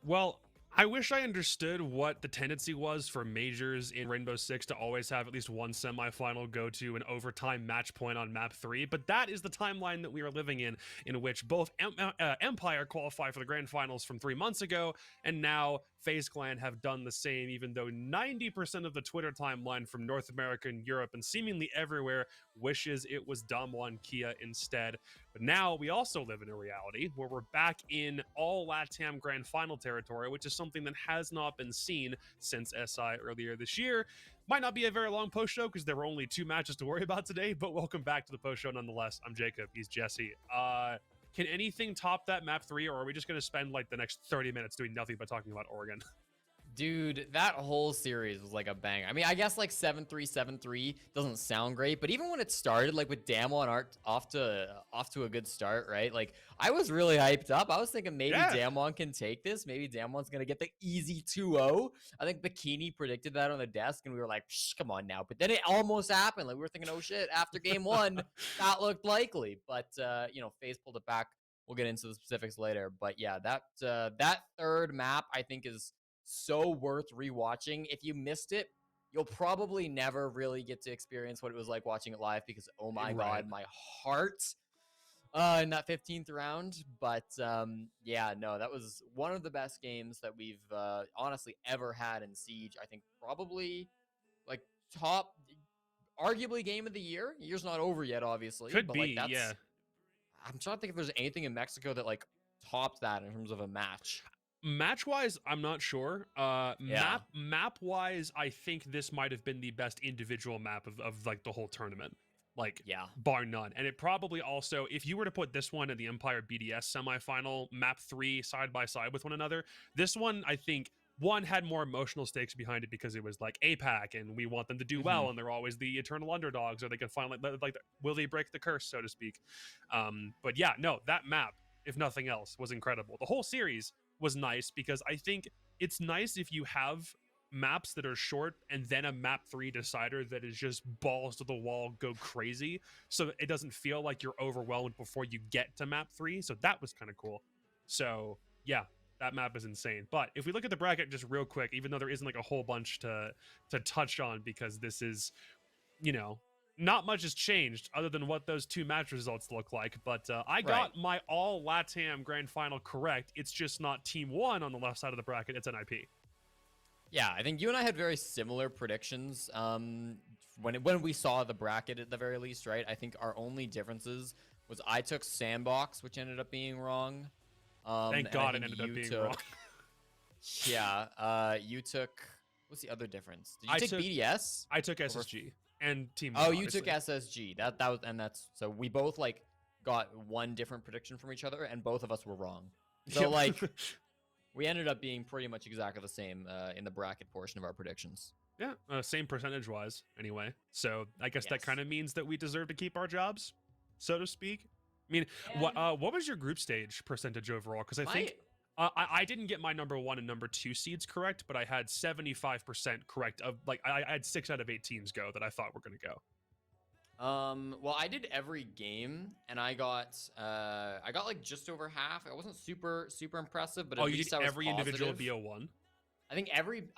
Well, I wish I understood what the tendency was for majors in Rainbow Six to always have at least one semifinal go to an overtime match point on map 3, but that is the timeline that we are living in which both Empire qualified for the grand finals from 3 months ago, and now FaZe Clan have done the same, even though 90% of the Twitter timeline from North America and Europe and seemingly everywhere wishes it was DAMWON Kia instead. But now we also live in a reality where we're back in all LATAM Grand Final territory, which is something that has not been seen since SI earlier this year. Might not be a very long post show because there were only 2 matches to worry about today, but welcome back to the post show nonetheless. I'm Jacob. He's Jesse. Can anything top that map 3, or are we just going to spend like the next 30 minutes doing nothing but talking about Oregon? Dude, that whole series was like a bang. I mean, I guess like 7-3, 7-3 doesn't sound great, but even when it started, like with DAMWON off to a good start, right? Like I was really hyped up. I was thinking maybe DAMWON can take this. Maybe DAMWON's gonna get the easy 2-0. I think Bikini predicted that on the desk, and we were like, come on now. But then it almost happened. Like we were thinking, oh shit, after game 1, that looked likely. But you know, FaZe pulled it back. We'll get into the specifics later. But yeah, that third map I think is so worth rewatching. If you missed it, you'll probably never really get to experience what it was like watching it live because oh my god, my heart in that 15th round. But yeah, no, that was one of the best games that we've honestly ever had in Siege. I think probably like top, arguably game of the year. Year's not over yet, obviously. Could but be, like, yeah. I'm trying to think if there's anything in Mexico that like topped that in terms of a match. Match-wise, I'm not sure. Map-wise, I think this might have been the best individual map of like the whole tournament. Like, bar none. And it probably also, if you were to put this one and the Empire BDS semifinal, map 3 side by side with one another, this one, I think, one had more emotional stakes behind it because it was like APAC and we want them to do well and they're always the eternal underdogs, or they can finally, like will they break the curse, so to speak. But yeah, no, that map, if nothing else, was incredible. The whole series was nice because I think it's nice if you have maps that are short and then a map 3 decider that is just balls to the wall, go crazy, so it doesn't feel like you're overwhelmed before you get to map 3. So that was kind of cool. So yeah, that map is insane. But if we look at the bracket just real quick, even though there isn't like a whole bunch to touch on because this is, you know, not much has changed other than what those 2 match results look like. But I got my all LATAM grand final correct. It's just not team 1 on the left side of the bracket. It's NIP. Yeah, I think you and I had very similar predictions when we saw the bracket at the very least, right? I think our only differences was I took Sandbox, which ended up being wrong. Thank God it ended up being wrong. Yeah, you took... What's the other difference? Did you take BDS? I took SSG. And team 1, you took SSG. That was, and that's, so we both like got one different prediction from each other, and both of us were wrong. So like we ended up being pretty much exactly the same in the bracket portion of our predictions. Yeah, same percentage wise anyway. So I guess that kind of means that we deserve to keep our jobs, so to speak. I mean, what was your group stage percentage overall? Because I think I didn't get my number 1 and number 2 seeds correct, but I had 75% correct of like I had 6 out of 8 teams go that I thought were going to go. Well, I did every game and I got like just over half. It wasn't super impressive, but at you least did I was every positive. individual BO1? I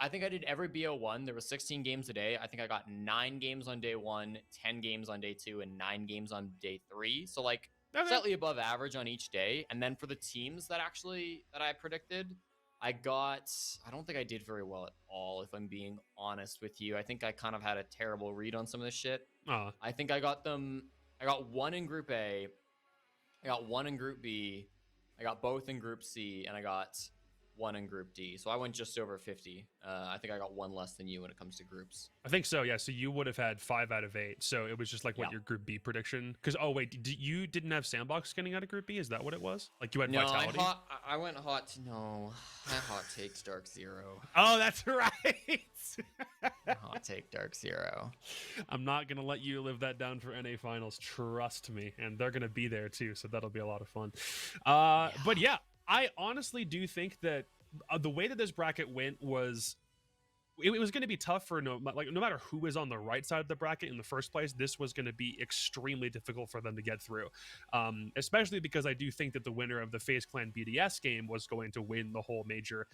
think I did every BO1. There was 16 games a day. I think I got 9 games on day 1, 10 games on day 2, and 9 games on day 3. So like slightly above average on each day. And then for the teams that I predicted, I don't think I did very well at all, if I'm being honest with you. I think I kind of had a terrible read on some of this shit. I think I got 1 in Group A, I got 1 in Group B, I got both in Group C, and I got 1 in Group D. So I went just over 50. I think I got 1 less than you when it comes to groups. I think so, yeah. So you would have had 5 out of 8. So it was just like what your Group B prediction? Because you didn't have Sandbox getting out of Group B? Is that what it was? Like you had Vitality? I went hot. No, I hot takes Dark Zero. Oh, that's right. Hot take Dark Zero. I'm not gonna let you live that down for NA finals. Trust me, and they're gonna be there too. So that'll be a lot of fun. But yeah, I honestly do think that the way that this bracket went was it was going to be tough for no matter who was on the right side of the bracket in the first place. This was going to be extremely difficult for them to get through, especially because I do think that the winner of the FaZe Clan BDS game was going to win the whole major,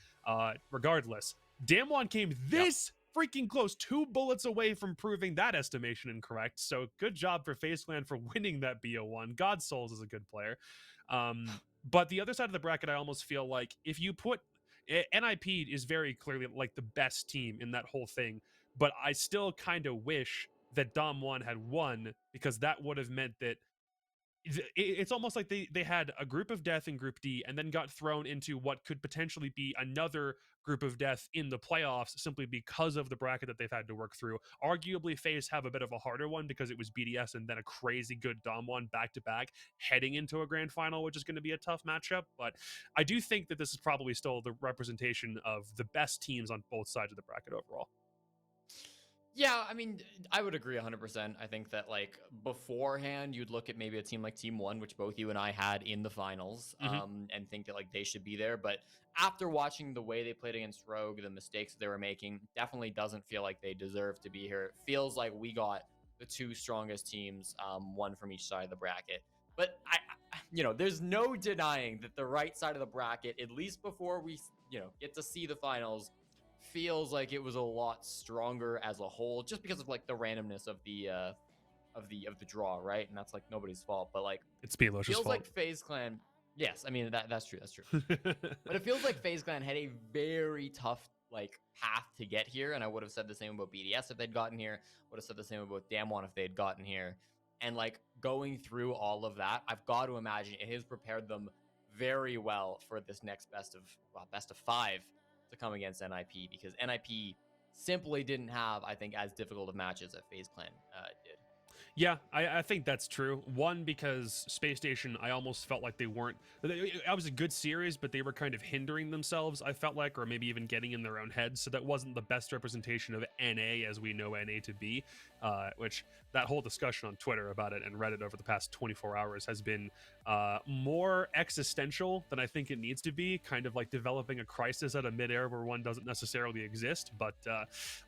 regardless. DAMWON came this freaking close, 2 bullets away from proving that estimation incorrect. So good job for FaZe Clan for winning that BO1. God Souls is a good player. But the other side of the bracket, I almost feel like if you put NIP is very clearly like the best team in that whole thing, but I still kind of wish that DAMWON had won, because that would have meant that it's almost like they had a group of death in Group D and then got thrown into what could potentially be another group of death in the playoffs, simply because of the bracket that they've had to work through. Arguably, FaZe have a bit of a harder one because it was BDS and then a crazy good DAMWON back to back heading into a grand final, which is going to be a tough matchup. But I do think that this is probably still the representation of the best teams on both sides of the bracket overall. Yeah, I mean, I would agree 100%. I think that, like, beforehand, you'd look at maybe a team like Team One, which both you and I had in the finals, and think that, like, they should be there. But after watching the way they played against Rogue, the mistakes they were making, definitely doesn't feel like they deserve to be here. It feels like we got the 2 strongest teams, one from each side of the bracket. But there's no denying that the right side of the bracket, at least before we, get to see the finals, feels like it was a lot stronger as a whole, just because of like the randomness of the draw, right? And that's like nobody's fault, but like it's Belosh's feels fault. Like FaZe Clan. Yes, I mean that's true. But it feels like FaZe Clan had a very tough like path to get here, and I would have said the same about BDS if they'd gotten here. Would have said the same about DAMWON if they'd gotten here. And like going through all of that, I've got to imagine it has prepared them very well for this next best of 5 to come against NIP, because NIP simply didn't have, I think, as difficult of matches as FaZe Clan did. Yeah, I think that's true. One, because Space Station, I almost felt like they weren't... That was a good series, but they were kind of hindering themselves, I felt like, or maybe even getting in their own heads. So that wasn't the best representation of NA as we know NA to be, which that whole discussion on Twitter about it and Reddit over the past 24 hours has been more existential than I think it needs to be, kind of like developing a crisis out of midair where one doesn't necessarily exist. But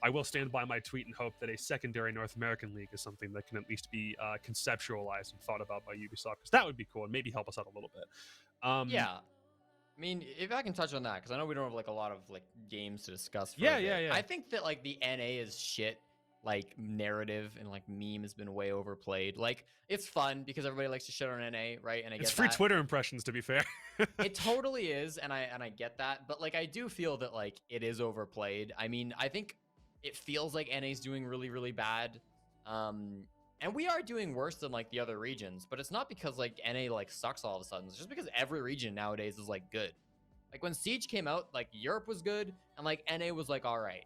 I will stand by my tweet and hope that a secondary North American league is something that can at least be conceptualized and thought about by Ubisoft, because that would be cool and maybe help us out a little bit. Yeah. I mean, if I can touch on that, because I know we don't have like a lot of like games to discuss. Yeah. I think that like the NA is shit. Like narrative and like meme has been way overplayed. Like it's fun because everybody likes to shit on NA, right? And I get it's free that. Twitter impressions, to be fair. It totally is, and I get that, but like I do feel that like it is overplayed. I mean, I think it feels like NA's doing really, really bad. And we are doing worse than like the other regions, but it's not because like NA like sucks all of a sudden. It's just because every region nowadays is like good. Like when Siege came out, like Europe was good and like NA was like all right?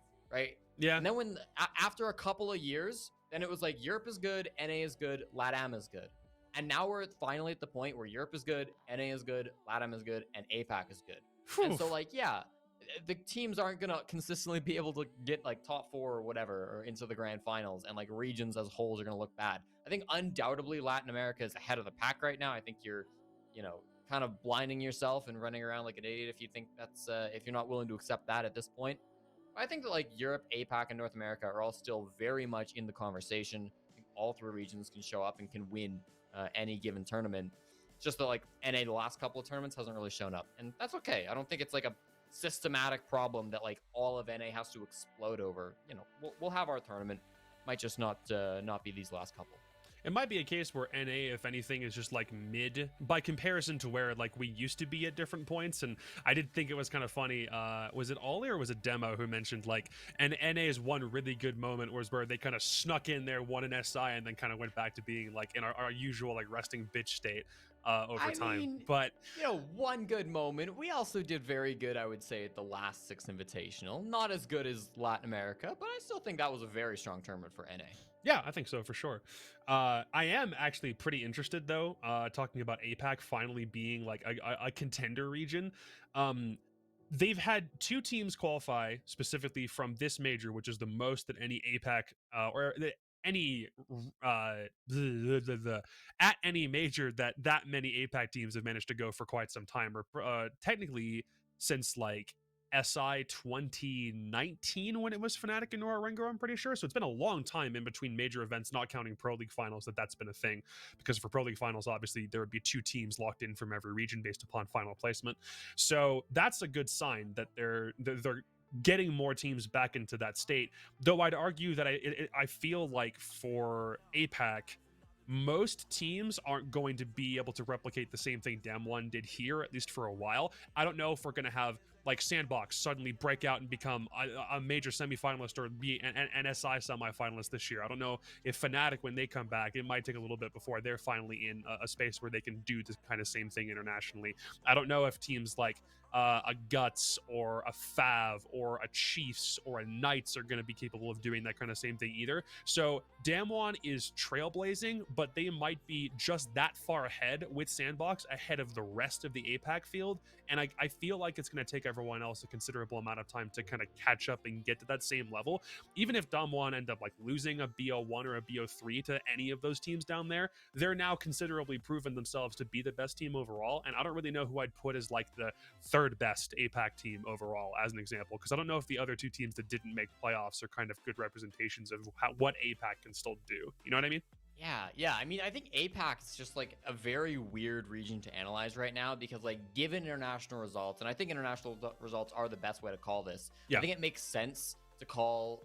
Yeah. And then when after a couple of years, then it was like Europe is good, NA is good, LATAM is good. And now we're finally at the point where Europe is good, NA is good, LATAM is good, and APAC is good. Whew. And so like, yeah, the teams aren't going to consistently be able to get like top 4 or whatever or into the grand finals, and like regions as wholes are going to look bad. I think undoubtedly Latin America is ahead of the pack right now. I think you're, kind of blinding yourself and running around like an idiot if you think that's, if you're not willing to accept that at this point. I think that like Europe, APAC, and North America are all still very much in the conversation. I think all 3 regions can show up and can win any given tournament. It's just that like NA the last couple of tournaments hasn't really shown up, and that's okay. I don't think it's like a systematic problem that like all of NA has to explode over. We'll have our tournament. Might just not be these last couple. It might be a case where NA, if anything, is just like mid by comparison to where like we used to be at different points. And I did think it was kind of funny. Was it Ollie or was it Demo who mentioned like, and NA's one really good moment was where they kind of snuck in there, won an SI, and then kind of went back to being like in our usual like resting bitch state over time. Mean, but one good moment. We also did very good, I would say, at the last 6 Invitational. Not as good as Latin America, but I still think that was a very strong tournament for NA. Yeah, I think so, for sure. I am actually pretty interested, though, talking about APAC finally being like a contender region. They've had 2 teams qualify specifically from this major, which is the most that any APAC or any at any major that many APAC teams have managed to go for quite some time, or technically since like SI 2019 when it was Fnatic and Nora Rengo, I'm pretty sure. So it's been a long time in between major events, not counting Pro League finals, that's been a thing. Because for Pro League finals, obviously, there would be 2 teams locked in from every region based upon final placement. So that's a good sign that they're getting more teams back into that state. Though I'd argue that I feel like for APAC, most teams aren't going to be able to replicate the same thing DAMWON did here, at least for a while. I don't know if we're going to have like Sandbox suddenly break out and become a major semifinalist or be an SI semifinalist this year. I don't know if Fnatic, when they come back, it might take a little bit before they're finally in a space where they can do this kind of same thing internationally. I don't know if teams like a Guts or a Fav or a Chiefs or a Knights are going to be capable of doing that kind of same thing either. So DAMWON is trailblazing, but they might be just that far ahead with Sandbox, ahead of the rest of the APAC field. And I feel like it's going to take everyone else a considerable amount of time to kind of catch up and get to that same level. Even if DAMWON end up like losing a BO1 or a BO3 to any of those teams down there, they're now considerably proven themselves to be the best team overall. And I don't really know who I'd put as like the third best APAC team overall as an example, because I don't know if the other 2 teams that didn't make playoffs are kind of good representations of what APAC can still do. You know what I mean? Yeah. I mean, I think APAC is just like a very weird region to analyze right now because, like, given international results, and I think international results are the best way to call this. Yeah. I think it makes sense to call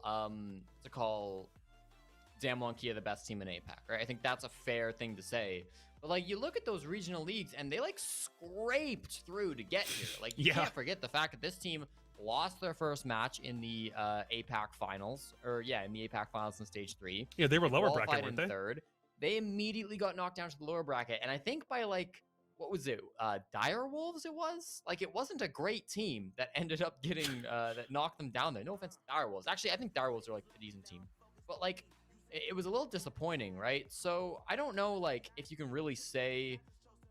DAMWON Kia the best team in APAC, right? I think that's a fair thing to say. But like, you look at those regional leagues and they like scraped through to get here. Like, you can't forget the fact that this team lost their first match in the APAC finals, in the APAC finals in stage 3. Yeah, they were lower bracket, weren't they? Third. They immediately got knocked down to the lower bracket, and I think by like, what was it? Dire Wolves. It was like, it wasn't a great team that ended up getting that knocked them down there. No offense to Dire Wolves. Actually, I think Dire Wolves are like a decent team, but like, it was a little disappointing, right? So I don't know, like, if you can really say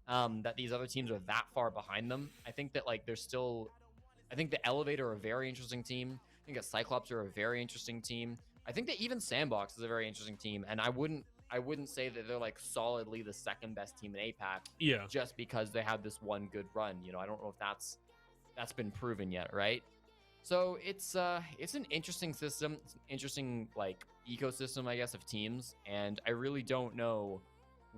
that these other teams are that far behind them. I think that like I think the Elevator are a very interesting team. I think that Cyclops are a very interesting team. I think that even Sandbox is a very interesting team, and I wouldn't say that they're like solidly the second best team in APAC. Yeah. Just because they have this one good run. You know, I don't know if that's been proven yet, right? So it's an interesting system. It's an interesting like ecosystem, I guess, of teams, and I really don't know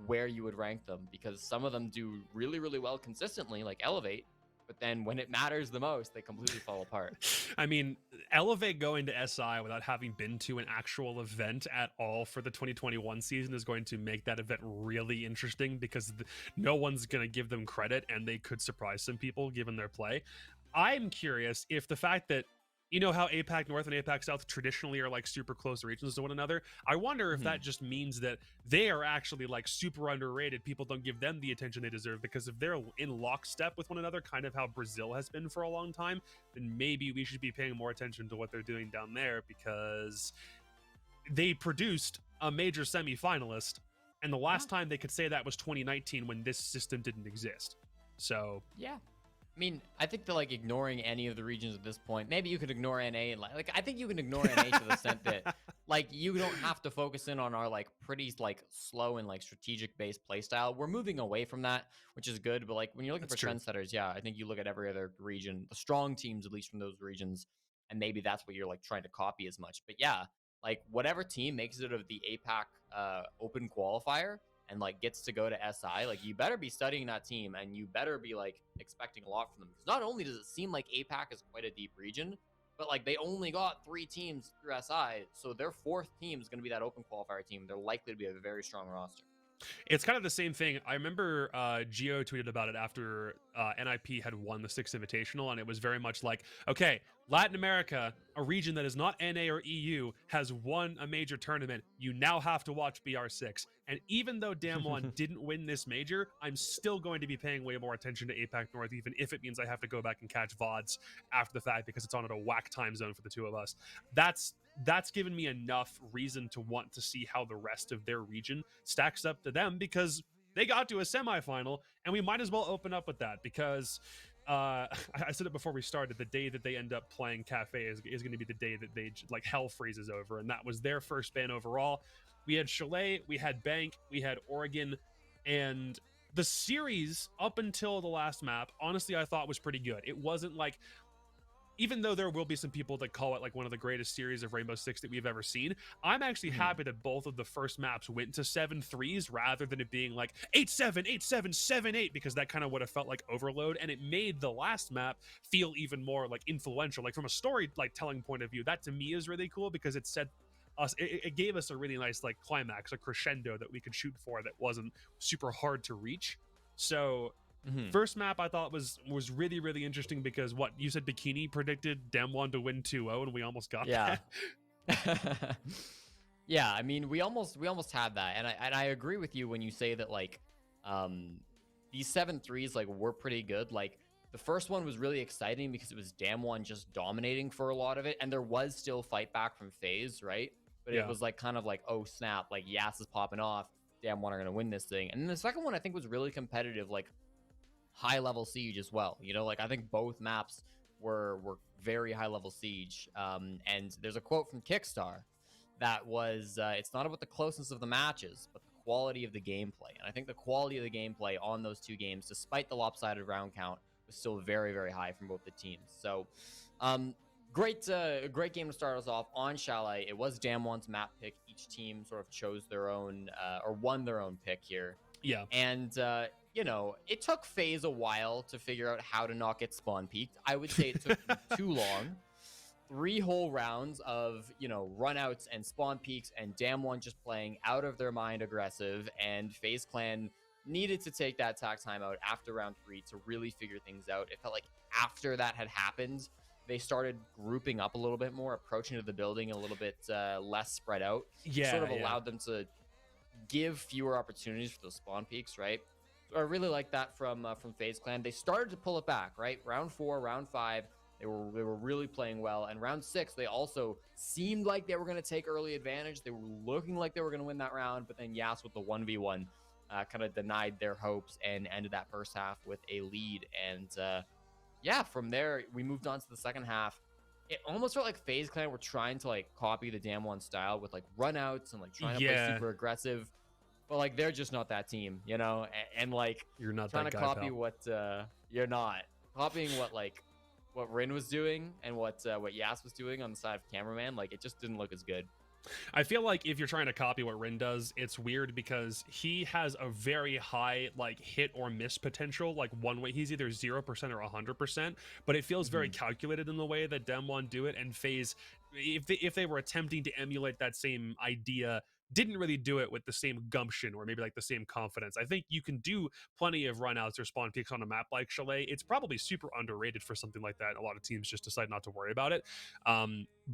where you would rank them because some of them do really, really well consistently, like Elevate, but then when it matters the most, they completely fall apart. I mean, Elevate going to SI without having been to an actual event at all for the 2021 season is going to make that event really interesting because no one's going to give them credit and they could surprise some people given their play. I'm curious if the fact that, you know how APAC North and APAC South traditionally are like super close regions to one another. I wonder if that just means that they are actually like super underrated. People don't give them the attention they deserve because if they're in lockstep with one another, kind of how Brazil has been for a long time, then maybe we should be paying more attention to what they're doing down there because they produced a major semi-finalist, and the last time they could say that was 2019 when this system didn't exist. So yeah. I mean, I think that like ignoring any of the regions at this point, maybe you could ignore NA and like I think you can ignore NA to the extent that like you don't have to focus in on our like pretty like slow and like strategic based playstyle. We're moving away from that, which is good. But like when you're looking for trendsetters, yeah, I think you look at every other region, the strong teams at least from those regions, and maybe that's what you're like trying to copy as much. But yeah, like whatever team makes it of the APAC open qualifier and like gets to go to SI, like you better be studying that team and you better be like expecting a lot from them. Because not only does it seem like APAC is quite a deep region, but like they only got 3 teams through SI, so their 4th team is going to be that open qualifier team. They're likely to be a very strong roster. It's kind of the same thing. I remember Geo tweeted about it after NIP had won the 6th Invitational, and it was very much like, okay, Latin America, a region that is not NA or EU, has won a major tournament. You now have to watch BR6. And even though DAMWON didn't win this major, I'm still going to be paying way more attention to APAC North, even if it means I have to go back and catch VODs after the fact because it's on at a whack time zone for the 2 of us. That's given me enough reason to want to see how the rest of their region stacks up to them because they got to a semifinal, and we might as well open up with that because I said it before we started, the day that they end up playing Cafe is going to be the day that they like hell freezes over, and that was their first ban overall. We had Chalet, we had Bank, we had Oregon, and the series up until the last map, honestly, I thought was pretty good. It wasn't like even though there will be some people that call it like one of the greatest series of Rainbow Six that we've ever seen, I'm actually happy that both of the first maps went to 7-3s rather than it being like 8-7, 8-7, 7-8, because that kind of would have felt like overload, and it made the last map feel even more like influential. Like from a story like telling point of view, that to me is really cool because it said us, it gave us a really nice like climax, a crescendo that we could shoot for that wasn't super hard to reach. So first map I thought was really, really interesting because what you said, Bikini predicted DAMWON to win 2-0 and we almost got that. Yeah, I mean, we almost had that, and I agree with you when you say that like these 7-3s like were pretty good. Like the first one was really exciting because it was DAMWON just dominating for a lot of it, and there was still fight back from FaZe, right? But it was like kind of like, oh snap, like Yas is popping off, DAMWON are gonna win this thing. And then the second one I think was really competitive, like high level siege as well. You know, like I think both maps were very high level siege. And there's a quote from Kickstar that was, it's not about the closeness of the matches, but the quality of the gameplay. And I think the quality of the gameplay on those two games, despite the lopsided round count, was still very, very high from both the teams. So great game to start us off on Chalet. It was DAMWON's map pick. Each team sort of chose their own or won their own pick here. Yeah. And you know, it took FaZe a while to figure out how to not get spawn peaked. I would say it took too long. 3 whole rounds of, you know, runouts and spawn peaks, and DAMWON just playing out of their mind aggressive, and FaZe Clan needed to take that tack timeout after round 3 to really figure things out. It felt like after that had happened, they started grouping up a little bit more, approaching to the building a little bit less spread out. Yeah, sort of allowed them to give fewer opportunities for those spawn peaks, right? So I really like that from FaZe Clan. They started to pull it back, right? Round 4, round 5, they were really playing well, and round 6 they also seemed like they were going to take early advantage. They were looking like they were going to win that round, but then Yas with the 1v1 kind of denied their hopes and ended that first half with a lead. And yeah, from there we moved on to the second half. It almost felt like FaZe Clan were trying to like copy the DAMWON style with like runouts and like trying to play super aggressive, but like they're just not that team, you know. And like you're not trying that to guy, copy pal. what you're not copying what Rin was doing and what Yas was doing on the side of cameraman. Like it just didn't look as good. I feel like if you're trying to copy what Rin does, it's weird because he has a very high like hit or miss potential. Like one way, he's either 0% or 100%, but it feels very calculated in the way that DAMWON do it. And FaZe, if they were attempting to emulate that same idea, didn't really do it with the same gumption or maybe like the same confidence. I think you can do plenty of runouts or spawn peaks on a map like Chalet. It's probably super underrated for something like that. A lot of teams just decide not to worry about it.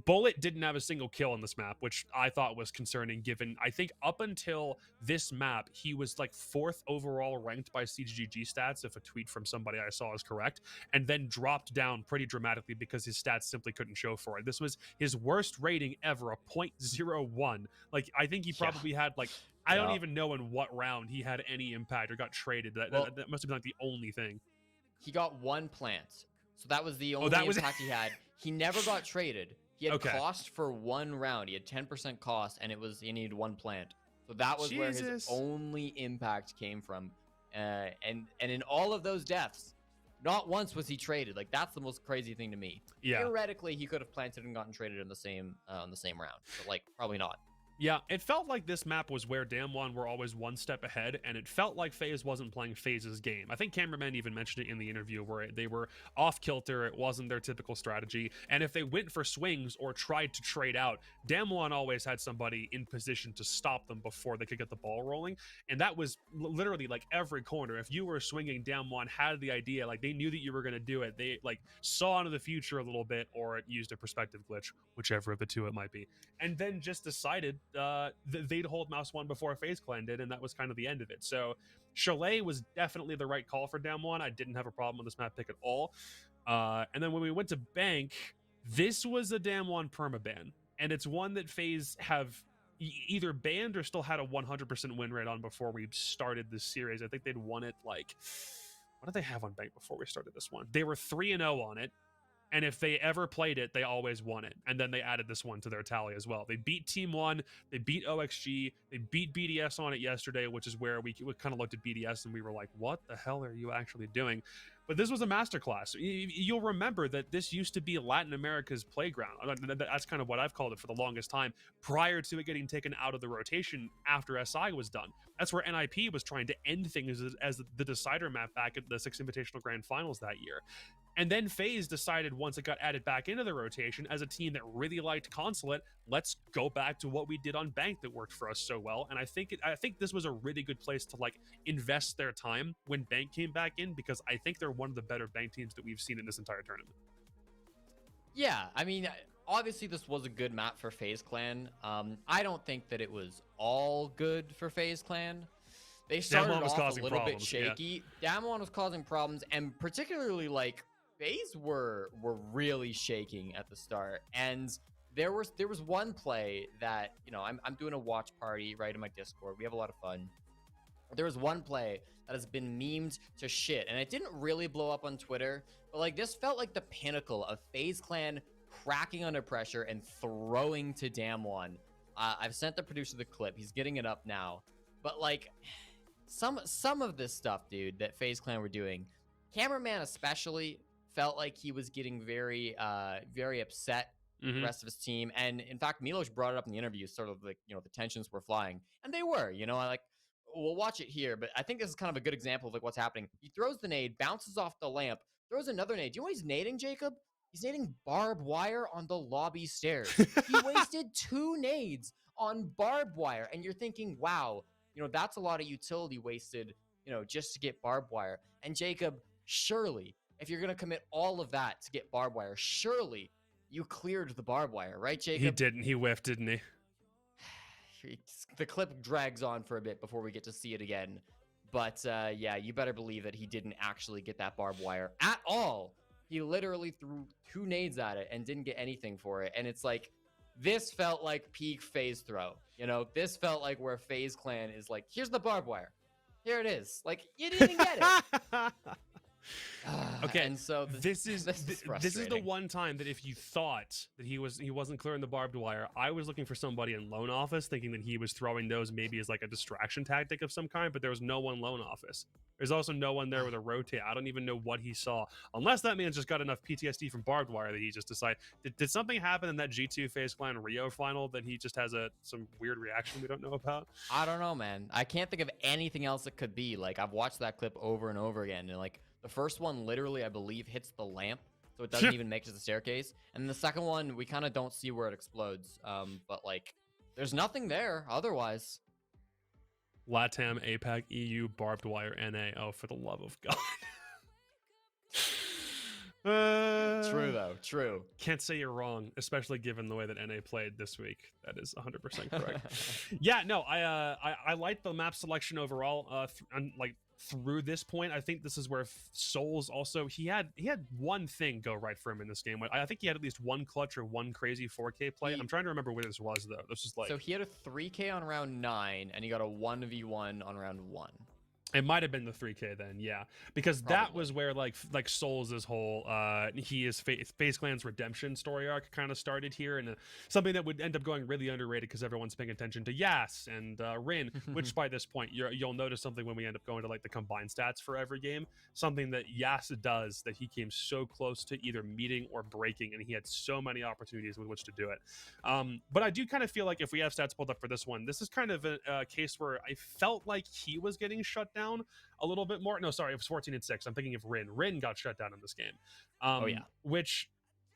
Bullet didn't have a single kill on this map, which I thought was concerning given I think up until this map, he was like 4th overall ranked by CGG stats, if a tweet from somebody I saw is correct, and then dropped down pretty dramatically because his stats simply couldn't show for it. This was his worst rating ever, a 0.01. Like, I think he probably had like, I don't even know in what round he had any impact or got traded. That must have been like the only thing. He got 1 plant. So that was the only impact he had. He never got traded. He had cost for 1 round. He had 10% cost, and he needed 1 plant. So that was where his only impact came from. And in all of those deaths, not once was he traded. Like that's the most crazy thing to me. Yeah. Theoretically, he could have planted and gotten traded in the same round, but like probably not. Yeah, it felt like this map was where DAMWON were always one step ahead, and it felt like FaZe wasn't playing FaZe's game. I think cameraman even mentioned it in the interview where they were off kilter, it wasn't their typical strategy, and if they went for swings or tried to trade out, DAMWON always had somebody in position to stop them before they could get the ball rolling, and that was literally like every corner. If you were swinging, DAMWON had the idea, like they knew that you were going to do it. They like saw into the future a little bit, or it used a perspective glitch, whichever of the two it might be, and then just decided they'd hold mouse 1 before FaZe Clan did, and that was kind of the end of it. So Chalet was definitely the right call for DAMWON. I didn't have a problem with this map pick at all. And then when we went to Bank, this was a DAMWON permaban, and it's one that FaZe have either banned or still had a 100% win rate on before we started this series. I think they'd won it like, what did they have on Bank before we started this one? They were 3-0 on it. And if they ever played it, they always won it. And then they added this one to their tally as well. They beat Team 1, they beat OXG, they beat BDS on it yesterday, which is where we kind of looked at BDS and we were like, what the hell are you actually doing? but this was a masterclass. You'll remember that this used to be Latin America's playground. That's kind of what I've called it for the longest time, prior to it getting taken out of the rotation after SI was done. That's where NIP was trying to end things as the decider map back at the Six Invitational Grand Finals that year. And then FaZe decided, once it got added back into the rotation, as a team that really liked Consulate, let's go back to what we did on Bank that worked for us so well. And I think this was a really good place to like invest their time when Bank came back in, because I think they're one of the better Bank teams that we've seen in this entire tournament. Yeah, I mean, obviously this was a good map for FaZe Clan. I don't think that it was all good for FaZe Clan. They started off a little bit shaky. Yeah. DAMWON was causing problems, and particularly like FaZe were really shaking at the start. And there was one play that, you know, I'm doing a watch party right in my Discord. We have a lot of fun. There was one play that has been memed to shit, and it didn't really blow up on Twitter, but like this felt like the pinnacle of FaZe Clan cracking under pressure and throwing to DAMWON. I've sent the producer the clip. He's getting it up now. But like some of this stuff, dude, that FaZe Clan were doing, cameraman especially felt like he was getting very upset. The rest of his team, and in fact Milos brought it up in the interview, sort of like, you know, the tensions were flying, and they were, you know, like, we'll watch it here, but I think this is kind of a good example of like what's happening. He throws the nade, bounces off the lamp, throws another nade. Do you know what he's nading, Jacob? He's nading barbed wire on the lobby stairs. He wasted 2 nades on barbed wire, and you're thinking, wow, you know, that's a lot of utility wasted, you know, just to get barbed wire. And Jacob, surely, if you're gonna commit all of that to get barbed wire, surely you cleared the barbed wire, right, Jacob? He didn't. He whiffed, didn't he? The clip drags on for a bit before we get to see it again. But yeah, you better believe that he didn't actually get that barbed wire at all. He literally threw 2 nades at it and didn't get anything for it. And it's like, this felt like peak FaZe throw. You know, this felt like where FaZe Clan is like, here's the barbed wire. Here it is. Like, you didn't even get it. Okay, and so this is the one time that if you thought that he wasn't clearing the barbed wire, I was looking for somebody in loan office thinking that he was throwing those maybe as like a distraction tactic of some kind, but there was no one loan office. There's also no one there with a rotate. I don't even know what he saw, unless that man's just got enough PTSD from barbed wire that he just decided. Did something happen in that G2 FaZe Clan Rio final that he just has some weird reaction we don't know about? I don't know, man. I can't think of anything else it could be. Like, I've watched that clip over and over again, and like, the first one literally, I believe, hits the lamp, so it doesn't even make it to the staircase. And the second one, we kind of don't see where it explodes. But like, there's nothing there otherwise. LATAM, APAC, EU, barbed wire, NA. Oh, for the love of God. True though, true. Can't say you're wrong, especially given the way that NA played this week. That is 100% correct. Yeah, no, I like the map selection overall. Through this point, I think this is where Souls also, he had one thing go right for him in this game. I think he had at least one clutch or one crazy 4K play. I'm trying to remember where this was though. This is like, so he had a 3K on round 9 and he got a 1v1 on round 1. It might have been the 3K then, yeah, because Probably. that was where like Souls' whole FaZe Clan's redemption story arc kind of started here, and something that would end up going really underrated because everyone's paying attention to Yas and Rin, which by this point you'll notice something when we end up going to like the combined stats for every game, something that Yas does that he came so close to either meeting or breaking, and he had so many opportunities with which to do it. But I do kind of feel like if we have stats pulled up for this one, this is kind of a case where I felt like he was getting shut down a little bit more. No, sorry, it was 14-6. I'm thinking of Rin. Rin got shut down in this game. Oh yeah. Which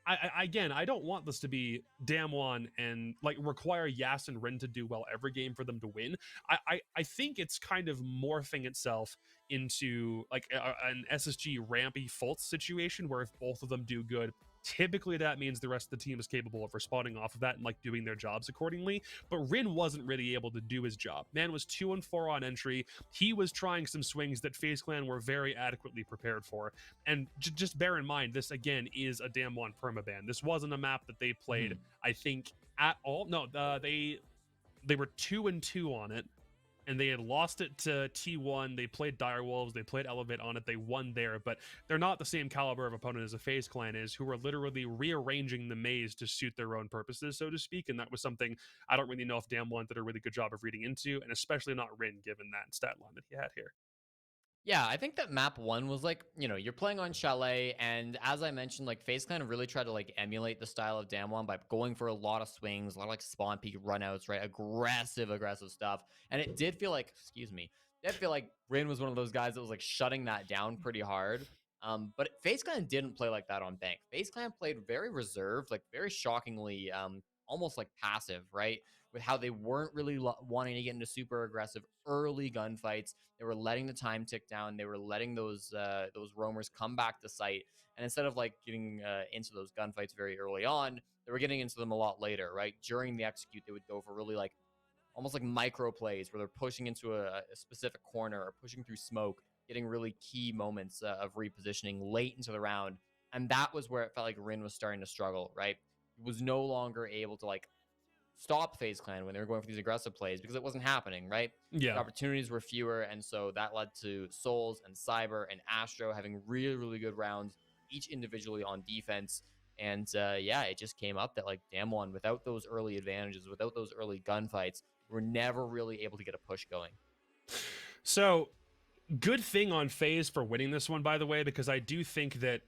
I don't want this to be DAMWON and like require Yas and Rin to do well every game for them to win. I think it's kind of morphing itself into like an SSG rampy Fultz situation where if both of them do good, typically that means the rest of the team is capable of responding off of that and like doing their jobs accordingly. But Rin wasn't really able to do his job. Man was 2-4 on entry. He was trying some swings that FaZe Clan were very adequately prepared for. And just bear in mind, this again is a DAMWON permaban. This wasn't a map that they played, I think, at all. No, they were 2-2 on it. And they had lost it to T1. They played Direwolves. They played Elevate on it. They won there, but they're not the same caliber of opponent as a FaZe Clan is, who are literally rearranging the maze to suit their own purposes, so to speak. And that was something I don't really know if DAMWON did a really good job of reading into, and especially not Rin, given that stat line that he had here. Yeah, I think that map 1 was like, you're playing on Chalet, and as I mentioned, like FaZe Clan really tried to like emulate the style of Damwon by going for a lot of swings, a lot of like spawn peek runouts, right? Aggressive stuff. And it did feel like, excuse me, did feel like Rin was one of those guys that was like shutting that down pretty hard. But FaZe Clan didn't play like that on Bank. FaZe Clan played very reserved, like very shockingly, almost like passive, right? With how they weren't really wanting to get into super aggressive early gunfights. They were letting the time tick down. They were letting those roamers come back to site. And instead of like getting into those gunfights very early on, they were getting into them a lot later, right? During the execute, they would go for really like almost like micro plays where they're pushing into a specific corner or pushing through smoke, getting really key moments of repositioning late into the round. And that was where it felt like Rin was starting to struggle, right? He was no longer able to like stop FaZe Clan when they were going for these aggressive plays because it wasn't happening, right? Yeah. The opportunities were fewer, and so that led to Souls and Cyber and Astro having really good rounds, each individually on defense. And yeah, it just came up that like Damwon, without those early advantages, without those early gunfights, were never really able to get a push going. So, good thing on FaZe for winning this one, by the way, because I do think that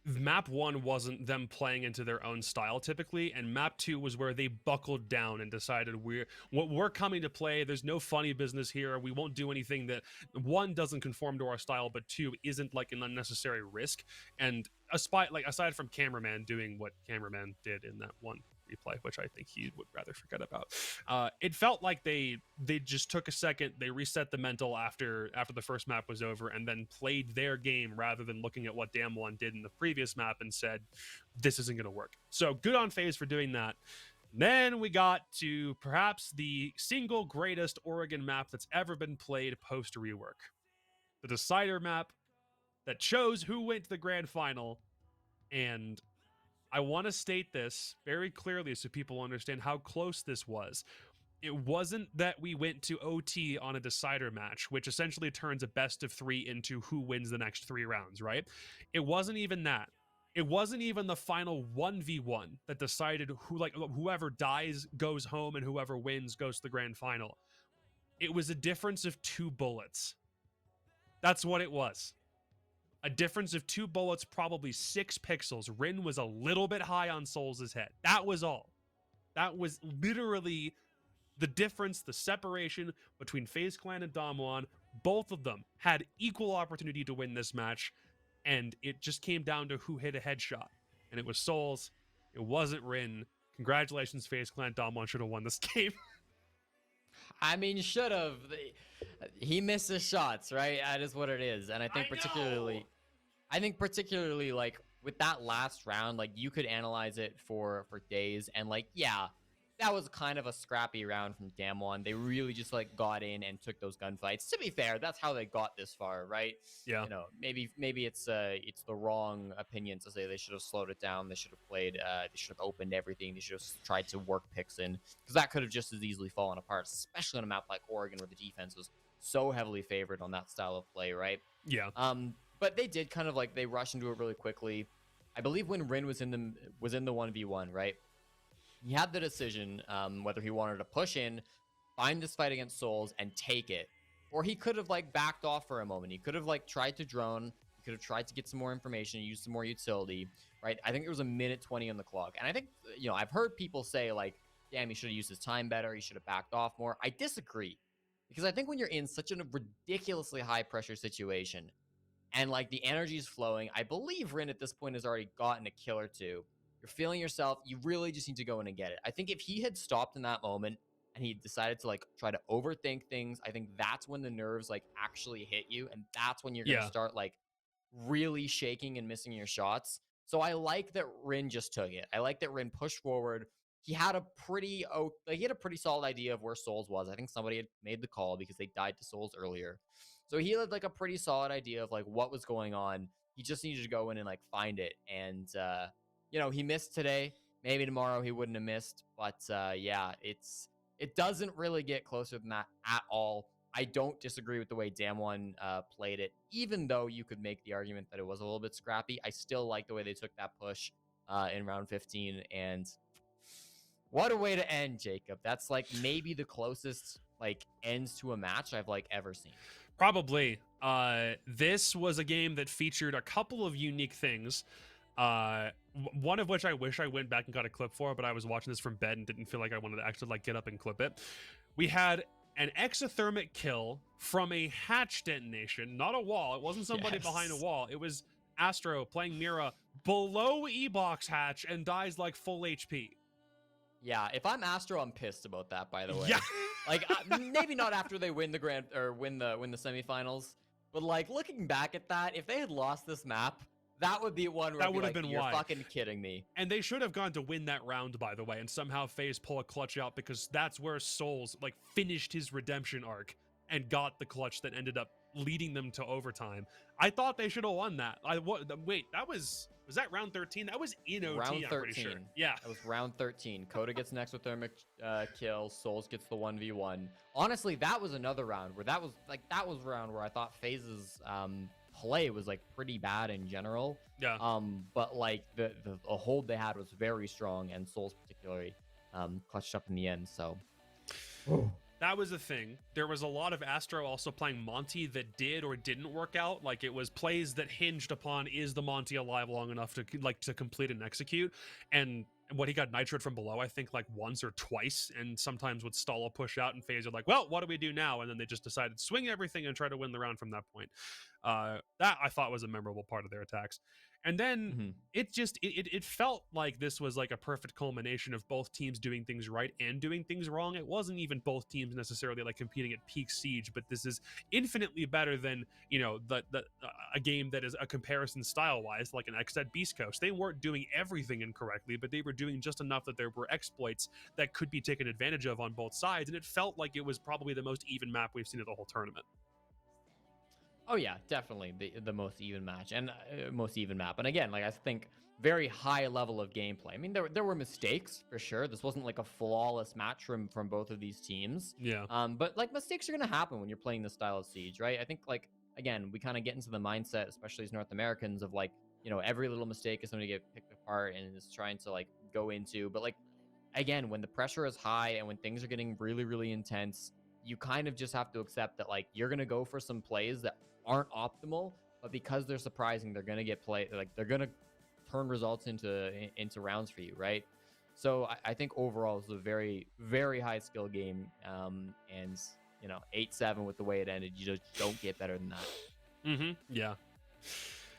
map 1 wasn't them playing into their own style typically, and map 2 was where they buckled down and decided we're coming to play. There's no funny business here. We won't do anything that, 1, doesn't conform to our style, but 2, isn't like an unnecessary risk. And aside from Cameraman doing what Cameraman did in that one replay, which I think he would rather forget about, it felt like they just took a second, they reset the mental after the first map was over, and then played their game rather than looking at what Damwon did in the previous map and said, this isn't going to work. So good on FaZe for doing that. Then we got to perhaps the single greatest Oregon map that's ever been played post rework, the decider map that chose who went to the grand final. And I want to state this very clearly so people understand how close this was. It wasn't that we went to OT on a decider match, which essentially turns a best of 3 into who wins the next 3 rounds, right? It wasn't even that. It wasn't even the final 1v1 that decided whoever dies goes home and whoever wins goes to the grand final. It was a difference of 2 bullets. That's what it was. A difference of 2 bullets, probably 6 pixels. Rin was a little bit high on Souls' head. That was all. That was literally the difference, the separation between FaZe Clan and Damwon. Both of them had equal opportunity to win this match, and it just came down to who hit a headshot. And it was Souls. It wasn't Rin. Congratulations, FaZe Clan. Damwon should have won this game. I mean, should have. He missed his shots, right? That is what it is. And I think particularly like with that last round, like you could analyze it for days, and like, yeah, that was kind of a scrappy round from Damwon. They really just like got in and took those gunfights. To be fair, that's how they got this far, right? Yeah. Maybe it's the wrong opinion to say they should have slowed it down. They should have played. They should have opened everything. They should have tried to work picks in, because that could have just as easily fallen apart, especially on a map like Oregon where the defense was so heavily favored on that style of play, right? Yeah. But they did kind of like they rushed into it really quickly. I believe when Rin was in the 1v1, right? He had the decision whether he wanted to push in, find this fight against Souls, and take it, or he could have like backed off for a moment. He could have like tried to drone. He could have tried to get some more information, use some more utility, right? I think there was a minute 20 on the clock, and I think I've heard people say like, damn, he should have used his time better. He should have backed off more. I disagree, because I think when you're in such a ridiculously high pressure situation, and like the energy is flowing, I believe Rin at this point has already gotten a kill or two. You're feeling yourself. You really just need to go in and get it. I think if he had stopped in that moment and he decided to like try to overthink things, I think that's when the nerves like actually hit you, and that's when you're gonna start like really shaking and missing your shots. So I like that Rin just took it. I like that Rin pushed forward. He had a pretty solid idea of where Souls was. I think somebody had made the call because they died to Souls earlier. So he had like a pretty solid idea of like what was going on. He just needed to go in and like find it. And he missed today. Maybe tomorrow he wouldn't have missed. But yeah, it doesn't really get closer than that at all. I don't disagree with the way Damwon played it, even though you could make the argument that it was a little bit scrappy. I still like the way they took that push in round 15. And what a way to end, Jacob. That's like maybe the closest like ends to a match I've like ever seen. Probably. This was a game that featured a couple of unique things. One of which I wish I went back and got a clip for, but I was watching this from bed and didn't feel like I wanted to actually like get up and clip it. We had an exothermic kill from a hatch detonation, not a wall. It wasn't somebody behind a wall. It was Astro playing Mira below E-box hatch and dies like full HP. Yeah, if I'm Astro, I'm pissed about that, by the way. Yeah. Like, maybe not after they win the win the semifinals, but like looking back at that, if they had lost this map, that would be one where that would have been you're fucking kidding me. And they should have gone to win that round, by the way, and somehow FaZe pull a clutch out, because that's where Souls like finished his redemption arc and got the clutch that ended up leading them to overtime. I thought they should have won that. Wait, that was that round 13? That was in OT, round 13. I'm pretty sure. Yeah. That was round 13. Coda gets an exothermic kill. Souls gets the 1v1. Honestly, that was another round where that was a round where I thought FaZe's play was like pretty bad in general. Yeah. But like the hold they had was very strong, and Souls particularly clutched up in the end. So that was a thing. There was a lot of Astro also playing Monty that did or didn't work out. Like, it was plays that hinged upon, is the Monty alive long enough to complete and execute? And what he got nitroed from below, I think like once or twice, and sometimes would stall a push out, and FaZe are like, well, what do we do now? And then they just decided swing everything and try to win the round from that point. That I thought was a memorable part of their attacks. And then it felt like this was like a perfect culmination of both teams doing things right and doing things wrong. It wasn't even both teams necessarily like competing at peak siege, but this is infinitely better than, you know, a game that is a comparison style wise, like an XZ Beast Coast. They weren't doing everything incorrectly, but they were doing just enough that there were exploits that could be taken advantage of on both sides. And it felt like it was probably the most even map we've seen of the whole tournament. Oh yeah, definitely the most even match and most even map. And again, like, I think very high level of gameplay. I mean, there were mistakes for sure. This wasn't like a flawless match from both of these teams. Yeah. But like, mistakes are gonna happen when you're playing this style of siege, right? I think, like, again, we kind of get into the mindset, especially as North Americans, of like, you know, every little mistake is going to get picked apart and is trying to like go into. But like, again, when the pressure is high and when things are getting really, really intense, you kind of just have to accept that like you're gonna go for some plays that aren't optimal, but because they're surprising, they're gonna get played. Like, they're gonna turn results into rounds for you, right? So I think overall it's a very, very high skill game, and you know, 8-7 with the way it ended, you just don't get better than that. Yeah.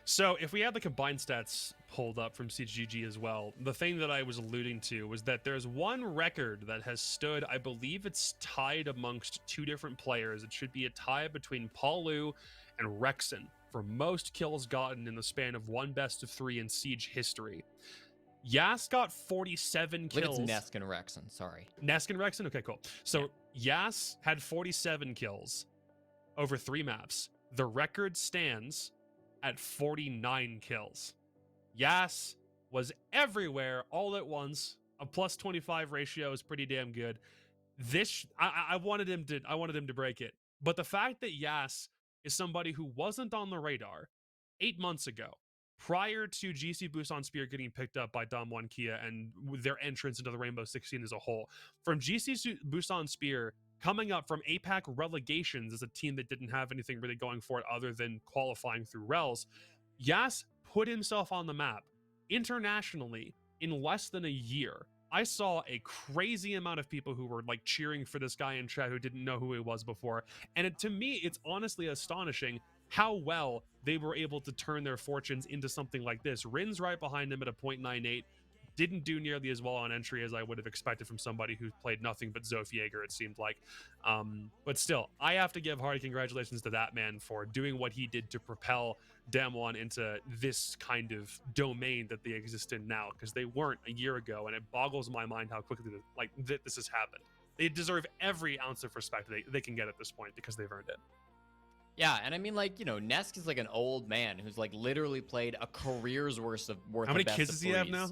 So if we had the combined stats pulled up from CGG as well, the thing that I was alluding to was that there's one record that has stood, I believe it's tied amongst two different players. It should be a tie between Paulu and Rexon for most kills gotten in the span of one best of 3 in Siege history. Yas got 47 kills. It's Nesk and Rexon, sorry. Nesk and Rexon? Okay, cool. So Yas had 47 kills over 3 maps. The record stands at 49 kills. Yas was everywhere all at once. A plus 25 ratio is pretty damn good. I wanted him to break it. But the fact that Yas is somebody who wasn't on the radar 8 months ago, prior to GC Busan Spear getting picked up by DAMWON Kia and their entrance into the Rainbow 16 as a whole, from GC Busan Spear coming up from APAC relegations as a team that didn't have anything really going for it other than qualifying through Rels, Yas put himself on the map internationally in less than a year. I saw a crazy amount of people who were like cheering for this guy in chat who didn't know who he was before. And to me, it's honestly astonishing how well they were able to turn their fortunes into something like this. Rin's right behind him at a 0.98. Didn't do nearly as well on entry as I would have expected from somebody who played nothing but Zofieger, it seemed like. But still, I have to give hearty congratulations to that man for doing what he did to propel DAMWON into this kind of domain that they exist in now, because they weren't a year ago, and it boggles my mind how quickly this has happened. They deserve every ounce of respect they can get at this point because they've earned it. Yeah, and I mean, like, you know, Nesk is like an old man who's like literally played a career's worth of How many kids does he have now?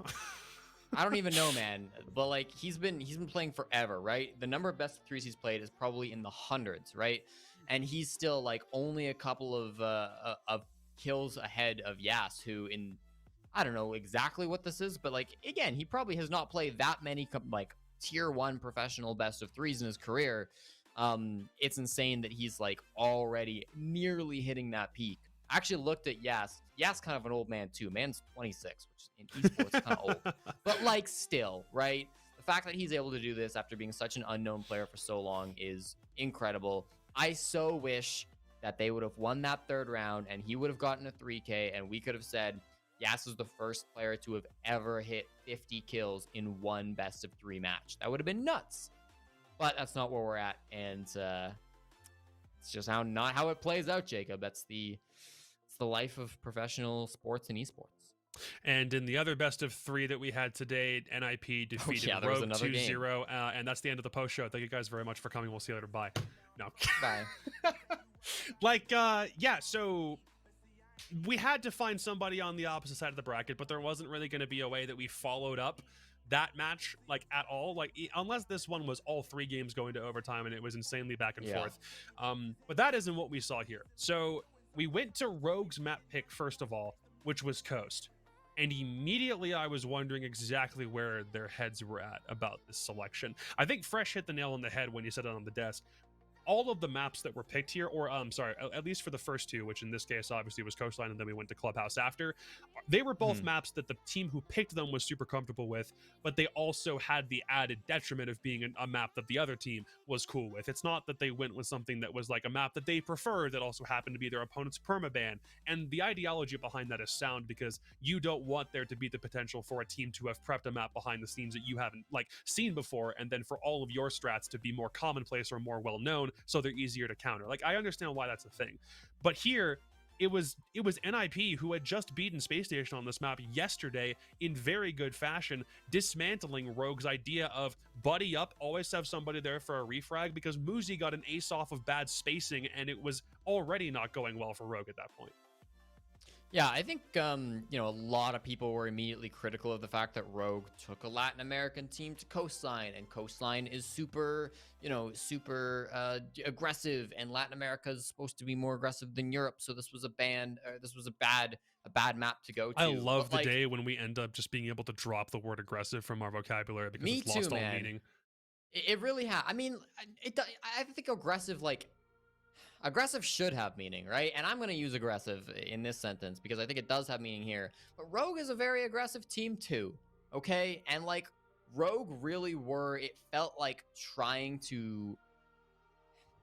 I don't even know, man. But like, he's been playing forever, right? The number of best of 3s he's played is probably in the hundreds, right? And he's still like only a couple of kills ahead of Yas, who I don't know exactly what this is, but like, again, he probably has not played that many like tier 1 professional best of 3s in his career. It's insane that he's like already nearly hitting that peak. I actually looked at Yas. Yas kind of an old man too. Man's 26, which in esports is kind of old. But like still, right? The fact that he's able to do this after being such an unknown player for so long is incredible. I so wish that they would have won that third round and he would have gotten a 3K and we could have said Yas was the first player to have ever hit 50 kills in one best of 3 match. That would have been nuts. But that's not where we're at, and it's just not how it plays out, Jacob. It's the life of professional sports and esports. And in the other best of 3 that we had today, NIP defeated Rogue 2-0, and that's the end of the post show. Thank you guys very much for coming. We'll see you later. Bye. No. Bye. Yeah, so we had to find somebody on the opposite side of the bracket, but there wasn't really going to be a way that we followed up that match at all, unless this one was all 3 games going to overtime and it was insanely back and forth. But that isn't what we saw here. So we went to Rogue's map pick first of all, which was Coast, and immediately I was wondering exactly where their heads were at about this selection. I think Fresh hit the nail on the head when he said it on the desk. All of the maps that were picked here, or at least for the first 2, which in this case obviously was Coastline and then we went to Clubhouse after, they were both maps that the team who picked them was super comfortable with, but they also had the added detriment of being a map that the other team was cool with. It's not that they went with something that was like a map that they preferred that also happened to be their opponent's permaban, and the ideology behind that is sound because you don't want there to be the potential for a team to have prepped a map behind the scenes that you haven't seen before, and then for all of your strats to be more commonplace or more well known so they're easier to counter. I understand why that's a thing, but here it was NIP who had just beaten Space Station on this map yesterday in very good fashion, dismantling Rogue's idea of buddy up, always have somebody there for a refrag, because Muzi got an ace off of bad spacing and it was already not going well for Rogue at that point. Yeah, I think, a lot of people were immediately critical of the fact that Rogue took a Latin American team to Coastline, and Coastline is super aggressive, and Latin America is supposed to be more aggressive than Europe. So this was a bad map to go to. I love the day when we end up just being able to drop the word aggressive from our vocabulary because it's lost all meaning. It really has. I mean, I think aggressive should have meaning, right? And I'm going to use aggressive in this sentence because I think it does have meaning here. But Rogue is a very aggressive team too, okay? And Rogue really it felt like trying to,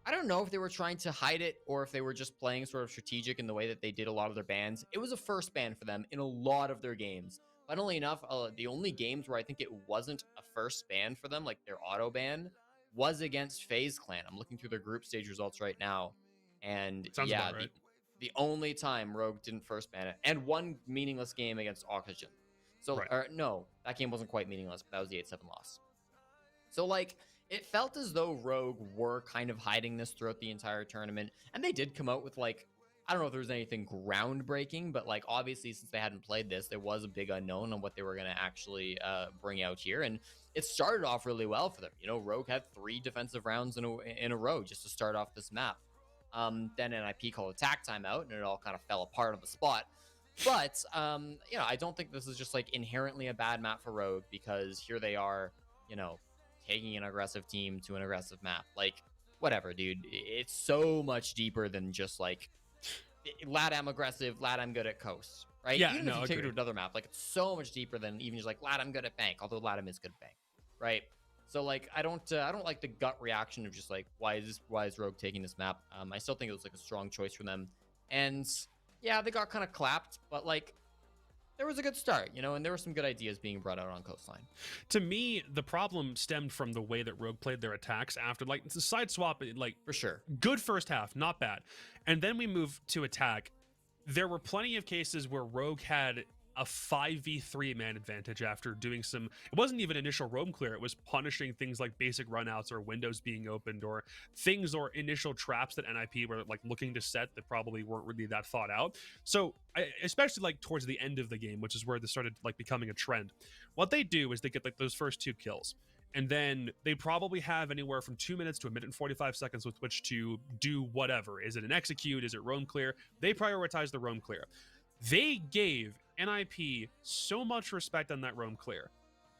I don't know if they were trying to hide it or if they were just playing sort of strategic in the way that they did a lot of their bans. It was a first ban for them in a lot of their games. Funnily enough, the only games where I think it wasn't a first ban for them, their auto ban, was against FaZe Clan. I'm looking through their group stage results right now. And sounds about right. The only time Rogue didn't first ban it, and one meaningless game against Oxygen. So, right. No, that game wasn't quite meaningless, but that was the 8-7 loss. So, it felt as though Rogue were kind of hiding this throughout the entire tournament, and they did come out with, I don't know if there was anything groundbreaking, but, obviously, since they hadn't played this, there was a big unknown on what they were going to actually bring out here, and it started off really well for them. Rogue had 3 defensive rounds in a row just to start off this map. Then NIP called attack timeout, and it all kind of fell apart on the spot. But, I don't think this is just, inherently a bad map for Rogue, because here they are, taking an aggressive team to an aggressive map. Whatever, dude. It's so much deeper than just, LATAM aggressive, LATAM good at coast, right? Yeah, even if you take it to another map, it's so much deeper than even just, LATAM good at bank, although LATAM is good at bank, right? So I don't like the gut reaction of just why is Rogue taking this map? I still think it was a strong choice for them, and yeah, they got kind of clapped, but there was a good start, and there were some good ideas being brought out on Coastline. To me, the problem stemmed from the way that Rogue played their attacks after the side swap, for sure, good first half, not bad, and then we move to attack. There were plenty of cases where Rogue had a 5v3 man advantage after doing it wasn't even initial roam clear, it was punishing things like basic runouts or windows being opened or initial traps that NIP were looking to set that probably weren't really that thought out. So especially towards the end of the game, which is where this started becoming a trend, what they do is they get those first 2 kills, and then they probably have anywhere from 2 minutes to 1 minute and 45 seconds with which to do whatever. Is it an execute? Is it roam clear? They prioritize the roam clear. They gave NIP so much respect on that roam clear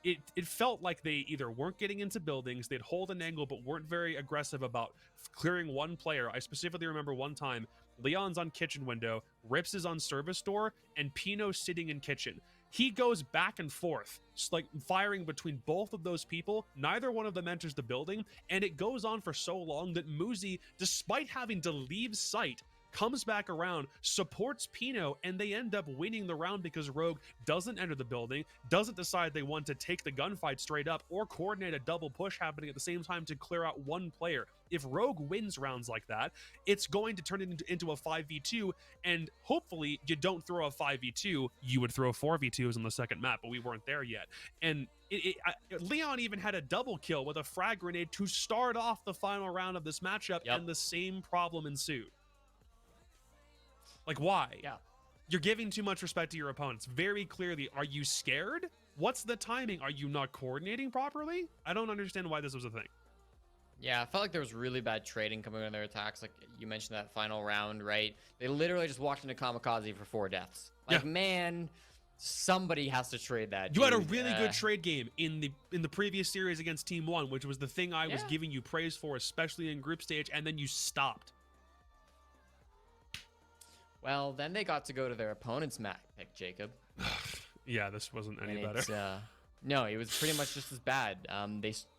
it felt like they either weren't getting into buildings, they'd hold an angle, but weren't very aggressive about clearing one player. I specifically remember one time, Leon's on kitchen window, Rips is on service door, and Pino's sitting in kitchen. He goes back and forth, like firing between both of those people. Neither one of them enters the building, and it goes on for so long that Muzi, despite having to leave sight, comes back around, supports Pino, and they end up winning the round because Rogue doesn't enter the building, doesn't decide they want to take the gunfight straight up, or coordinate a double push happening at the same time to clear out one player. If Rogue wins rounds like that, it's going to turn it into a 5v2, and hopefully you don't throw a 5v2. You would throw 4v2s on the second map, but we weren't there yet. And Leon even had a double kill with a frag grenade to start off the final round of this matchup, and the same problem ensued. Like, why? Yeah. You're giving too much respect to your opponents. Very clearly, are you scared? What's the timing? Are you not coordinating properly? I don't understand why this was a thing. Yeah, I felt like there was really bad trading coming on their attacks. Like you mentioned that final round, right? They literally just walked into Kamikaze for 4 deaths. Like, man, somebody has to trade that. You had a really good trade game in the previous series against Team 1, which was the thing I was giving you praise for, especially in group stage, and then you stopped. Well, then they got to go to their opponent's map pick, Jacob. Yeah, this wasn't any better. No, it was pretty much just as bad.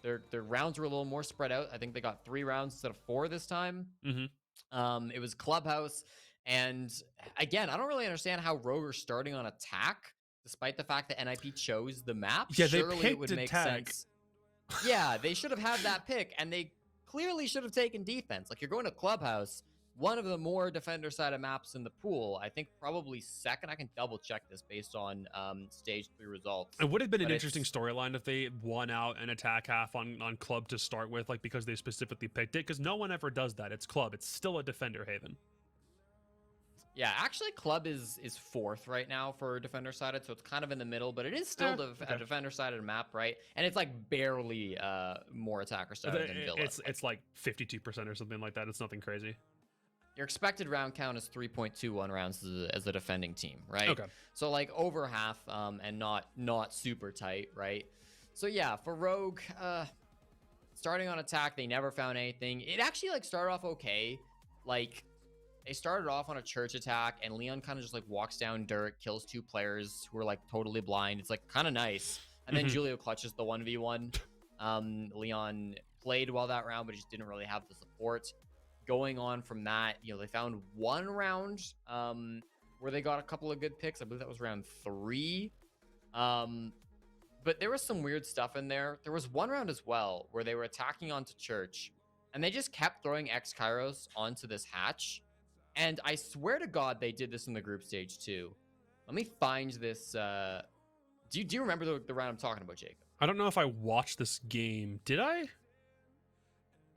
Their rounds were a little more spread out. I think they got 3 rounds instead of 4 this time. It was Clubhouse. And again, I don't really understand how Rogue are starting on attack, despite the fact that NIP chose the map. Yeah, surely they picked it would make attack. sense. Yeah, they should have had that pick, and they clearly should have taken defense. Like, you're going to Clubhouse, one of the more defender-sided maps in the pool. I think probably second. I can double-check this based on stage 3 results. It would have been an interesting storyline if they won out an attack half on Club to start with, like, because they specifically picked it, because no one ever does that. It's Club. It's still a defender haven. Yeah, actually, Club is 4th right now for defender-sided, so it's kind of in the middle, but it is still a defender-sided map, right? And it's like barely more attacker-sided than Villa. It's like 52% or something like that. It's nothing crazy. Your expected round count is 3.21 rounds as a defending team, right? Okay. So like over half, and not super tight, right? So yeah, for Rogue, starting on attack, they never found anything. It actually like started off okay. Like they started off on a church attack, and Leon kind of just like walks down dirt, kills 2 players who are like totally blind. It's like kind of nice. And then Julio clutches the 1v1. Leon played well that round, but he just didn't really have the support. Going on from that, you know, they found 1 round where they got a couple of good picks. I believe that was round 3. But there was some weird stuff in there. There was 1 round as well where they were attacking onto church, and they just kept throwing X Kairos onto this hatch. And I swear to God, they did this in the group stage too. Let me find this. Do you remember the round I'm talking about, Jacob? I don't know if I watched this game. Did I?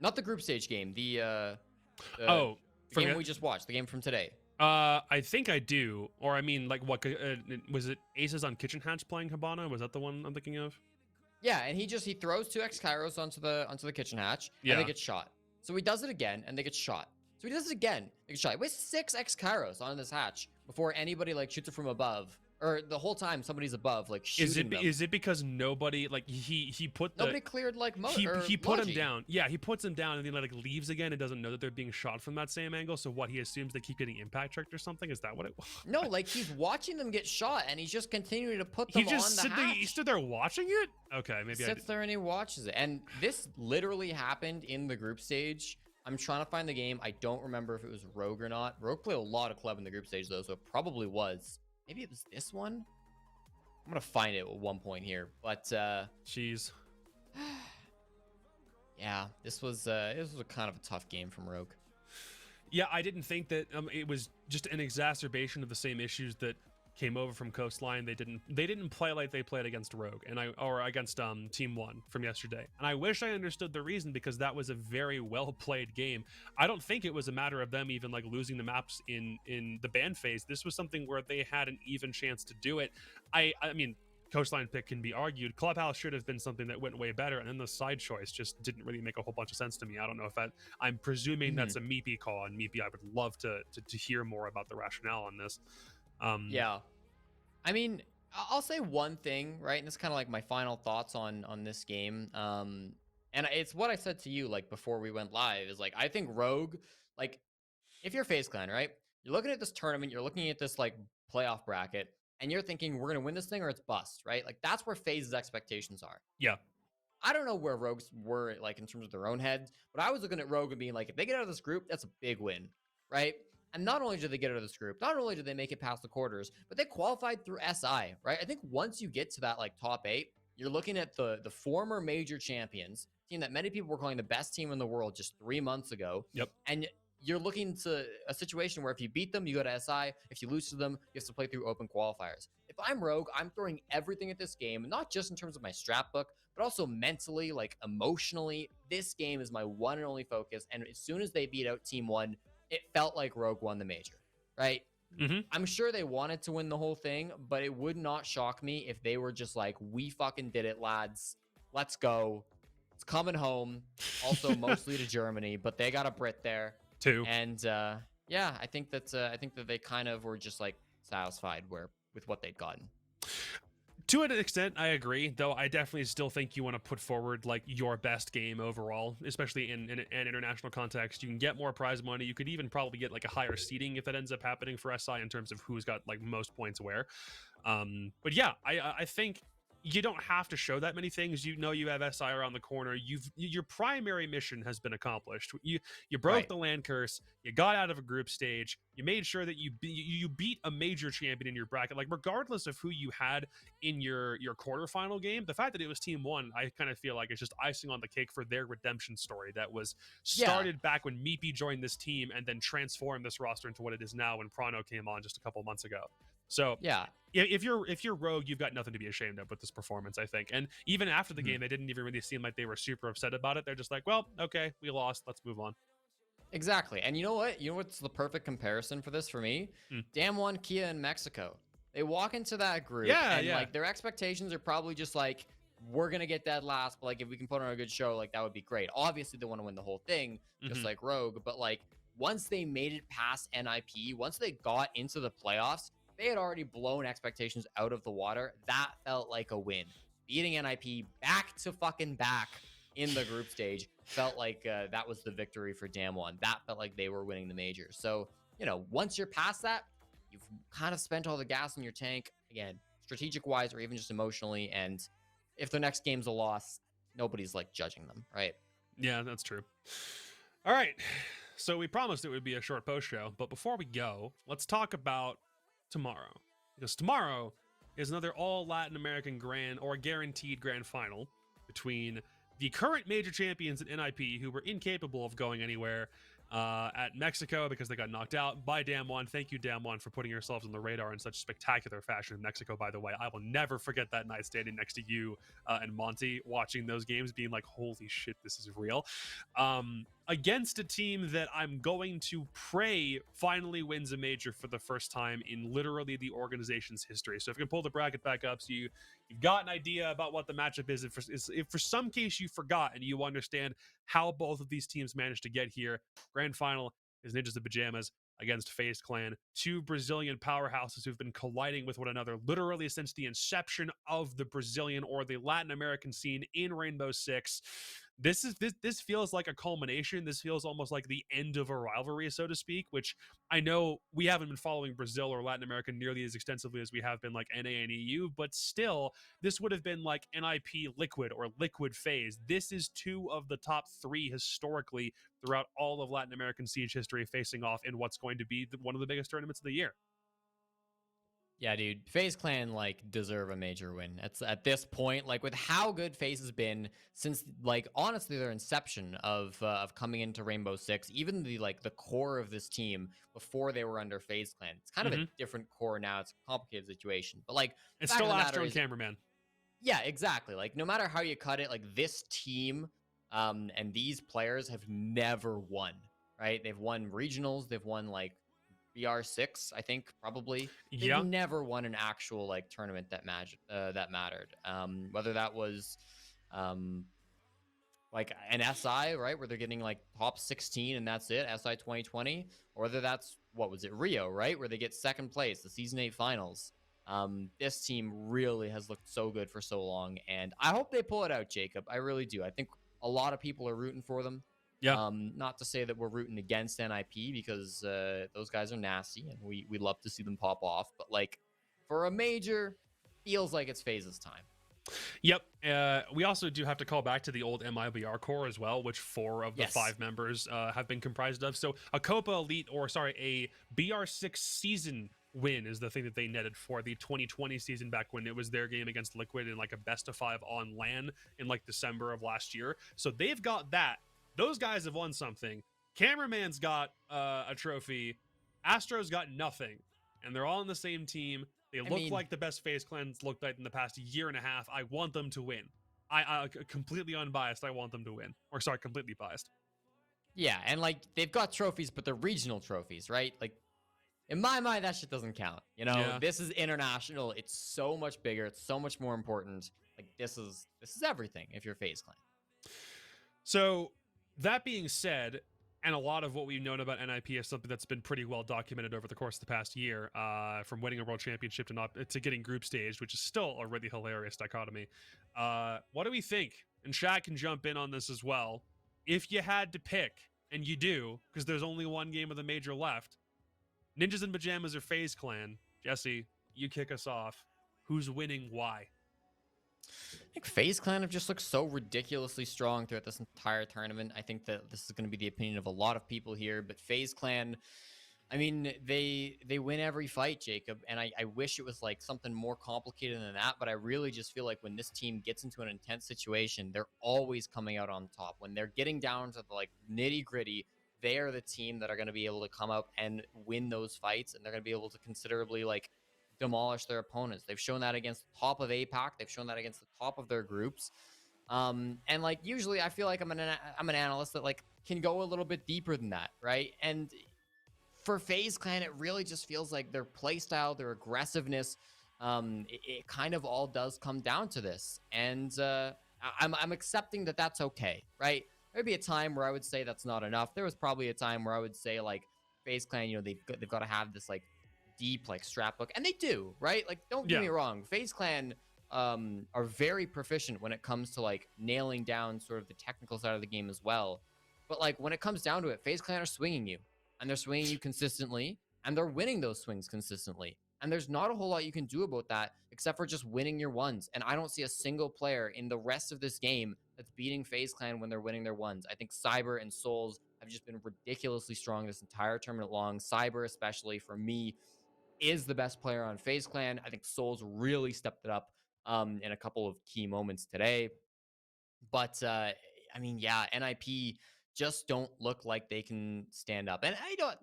Not the group stage game. The game we just watched, the game from today. I think I do. Or I mean, like, what was it? Aces on Kitchen Hatch playing Habana? Was that the one I'm thinking of? Yeah, and he throws 2 X Kairos onto the Kitchen Hatch, and they get shot. So he does it again, and they get shot. So he does it again, they get shot. He wastes 6 X Kairos on this hatch before anybody like shoots it from above. Or the whole time somebody's above, like shooting them. Is it because nobody like he put nobody cleared like he put him down? Yeah, he puts him down and then like leaves again and doesn't know that they're being shot from that same angle. So what, he assumes they keep getting impact checked or something? Is that what it was? No, like he's watching them get shot and he's just continuing to put them on the hatch. He stood there watching it. Okay, maybe sits there and he watches it. And this literally happened in the group stage. I'm trying to find the game. I don't remember if it was Rogue or not. Rogue played a lot of Club in the group stage though, so it probably was. Maybe it was this one. I'm gonna find it at one point here, but jeez. Yeah, this was a kind of a tough game from Rogue. Yeah, I didn't think that it was just an exacerbation of the same issues that came over from Coastline. They didn't play like they played against Rogue or against Team 1 from yesterday. And I wish I understood the reason, because that was a very well played game. I don't think it was a matter of them even like losing the maps in the ban phase. This was something where they had an even chance to do it. I mean, Coastline pick can be argued. Clubhouse should have been something that went way better, and then the side choice just didn't really make a whole bunch of sense to me. I don't know if I'm presuming that's a Meepy call, and Meepy, I would love to hear more about the rationale on this. Yeah, I mean, I'll say one thing, right? And it's kind of like my final thoughts on this game. And it's what I said to you like before we went live is like I think Rogue, like if you're FaZe Clan, right? You're looking at this tournament, you're looking at this like playoff bracket, and you're thinking we're gonna win this thing or it's bust, right? Like that's where FaZe's expectations are. Yeah. I don't know where Rogues were like in terms of their own heads, but I was looking at Rogue and being like, if they get out of this group, that's a big win, right? And not only did they get out of this group, not only did they make it past the quarters, but they qualified through SI, right? I think once you get to that like top 8, you're looking at the former major champions, team that many people were calling the best team in the world just 3 months ago. Yep. And you're looking to a situation where if you beat them, you go to SI. If you lose to them, you have to play through open qualifiers. If I'm Rogue, I'm throwing everything at this game, not just in terms of my strat book, but also mentally, like emotionally. This game is my one and only focus. And as soon as they beat out Team 1, it felt like Rogue won the major, right? I'm sure they wanted to win the whole thing, but it would not shock me if they were just like, we fucking did it, lads. Let's go. It's coming home. Also, mostly to Germany, but they got a Brit there. Too. And yeah, I think that they kind of were just like satisfied with what they'd gotten. To an extent, I agree, though I definitely still think you want to put forward like your best game overall, especially in an international context. You can get more prize money. You could even probably get like a higher seeding if that ends up happening for SI in terms of who's got like most points where. But yeah, I think you don't have to show that many things. You know you have SI around the corner. Your primary mission has been accomplished. You broke the land curse. You got out of a group stage. You made sure that you beat a major champion in your bracket. Like regardless of who you had in your quarterfinal game, the fact that it was Team 1, I kind of feel like it's just icing on the cake for their redemption story that was started back when Meepy joined this team and then transformed this roster into what it is now when Prano came on just a couple months ago. So yeah, if you're Rogue, you've got nothing to be ashamed of with this performance, I think. And even after the game, they didn't even really seem like they were super upset about it. They're just like, well, okay, we lost. Let's move on. Exactly. And you know what? You know what's the perfect comparison for this for me? DAMWON Kia in Mexico. They walk into that group and like their expectations are probably just like, we're going to get dead last, but like if we can put on a good show, like that would be great. Obviously, they want to win the whole thing, just like Rogue. But like once they made it past NIP, once they got into the playoffs, they had already blown expectations out of the water. That felt like a win. Beating NIP back to fucking back in the group stage felt like that was the victory for DAMWON. That felt like they were winning the major. So, you know, once you're past that, you've kind of spent all the gas in your tank, again, strategic-wise or even just emotionally. And if the next game's a loss, nobody's like judging them, right? Yeah, that's true. All right. So we promised it would be a short post show, but before we go, let's talk about tomorrow, because tomorrow is another all Latin American grand or guaranteed grand final between the current major champions at NIP, who were incapable of going anywhere at Mexico because they got knocked out by DAMWON. Thank you, DAMWON, for putting yourselves on the radar in such spectacular fashion in Mexico, by the way. I will never forget that night standing next to you and Monty watching those games, being like, holy shit, this is real. Against a team that I'm going to pray finally wins a major for the first time in literally the organization's history. So if you can pull the bracket back up so you've got an idea about what the matchup is. If for some case you forgot and you understand how both of these teams managed to get here, grand final is Ninjas of Pajamas against FaZe Clan, two Brazilian powerhouses who've been colliding with one another literally since the inception of the Brazilian or the Latin American scene in Rainbow Six. This feels like a culmination. This feels almost like the end of a rivalry, so to speak, which I know we haven't been following Brazil or Latin America nearly as extensively as we have been like NA and EU, but still, this would have been like NIP Liquid or Liquid FaZe. This is two of the top 3 historically throughout all of Latin American Siege history facing off in what's going to be one of the biggest tournaments of the year. Yeah, dude, FaZe Clan like deserve a major win. It's at this point, like with how good FaZe has been since like honestly their inception of coming into Rainbow Six, even the core of this team before they were under FaZe Clan. It's kind of a different core now. It's a complicated situation, but like it's still Astro and Cameraman. Yeah, exactly. Like no matter how you cut it, like this team and these players have never won. Right? They've won regionals. They've won like BR6, I think, probably. They've never won an actual like tournament that mattered. Whether that was like an SI, right, where they're getting like top 16 and that's it, SI 2020, or whether that's, what was it, Rio, right, where they get second place, the Season 8 finals. This team really has looked so good for so long, and I hope they pull it out, Jacob. I really do. I think a lot of people are rooting for them. Yeah. Not to say that we're rooting against NIP, because those guys are nasty and we love to see them pop off. But like for a major, feels like it's FaZe's time. Yep. We also do have to call back to the old MIBR core as well, which 4 of the 5 members have been comprised of. So a Copa Elite, or sorry, a BR6 season win is the thing that they netted for the 2020 season, back when it was their game against Liquid in like a best of 5 on LAN in like December of last year. So they've got that. Those guys have won something. Cameraman's got a trophy. Astro's got nothing. And they're all on the same team. They look like the best FaZe clans looked like in the past year and a half. I want them to win. I completely unbiased. I want them to win. Or sorry, completely biased. Yeah, and like they've got trophies, but they're regional trophies, right? Like in my mind, that shit doesn't count. You know, this is international. It's so much bigger. It's so much more important. Like this is everything if you're FaZe clan. So that being said, and a lot of what we've known about NIP is something that's been pretty well documented over the course of the past year, from winning a world championship to getting group staged, which is still a really hilarious dichotomy. What do we think? And Shaq can jump in on this as well. If you had to pick, and you do, because there's only one game of the major left, Ninjas in Pajamas or FaZe Clan? Jesse, you kick us off. Who's winning? Why? I think FaZe Clan have just looked so ridiculously strong throughout this entire tournament. I think that this is going to be the opinion of a lot of people here, but FaZe Clan, I mean, they win every fight, Jacob, and I wish it was like something more complicated than that, but I really just feel like when this team gets into an intense situation, they're always coming out on top. When they're getting down to the like nitty gritty, they are the team that are going to be able to come out and win those fights, and they're going to be able to considerably like demolish their opponents. They've shown that against the top of APAC. They've shown that against the top of their groups. And like usually I feel like I'm an analyst that like can go a little bit deeper than that, right? And for FaZe Clan, it really just feels like their playstyle, their aggressiveness, it kind of all does come down to this. And I'm accepting that that's okay, right? There'd be a time where I would say that's not enough. There was probably a time where I would say like FaZe Clan, you know, they've got to have this like deep like strap book, and they do, right? Like don't get me wrong, FaZe Clan are very proficient when it comes to like nailing down sort of the technical side of the game as well. But like when it comes down to it, FaZe Clan are swinging you, and they're swinging you consistently, and they're winning those swings consistently, and there's not a whole lot you can do about that except for just winning your ones. And I don't see a single player in the rest of this game that's beating FaZe Clan when they're winning their ones. I think Cyber and Souls have just been ridiculously strong this entire tournament long. Cyber, especially for me, is the best player on FaZe Clan. I think Souls really stepped it up in a couple of key moments today. But I mean, yeah, NIP just don't look like they can stand up. And I don't,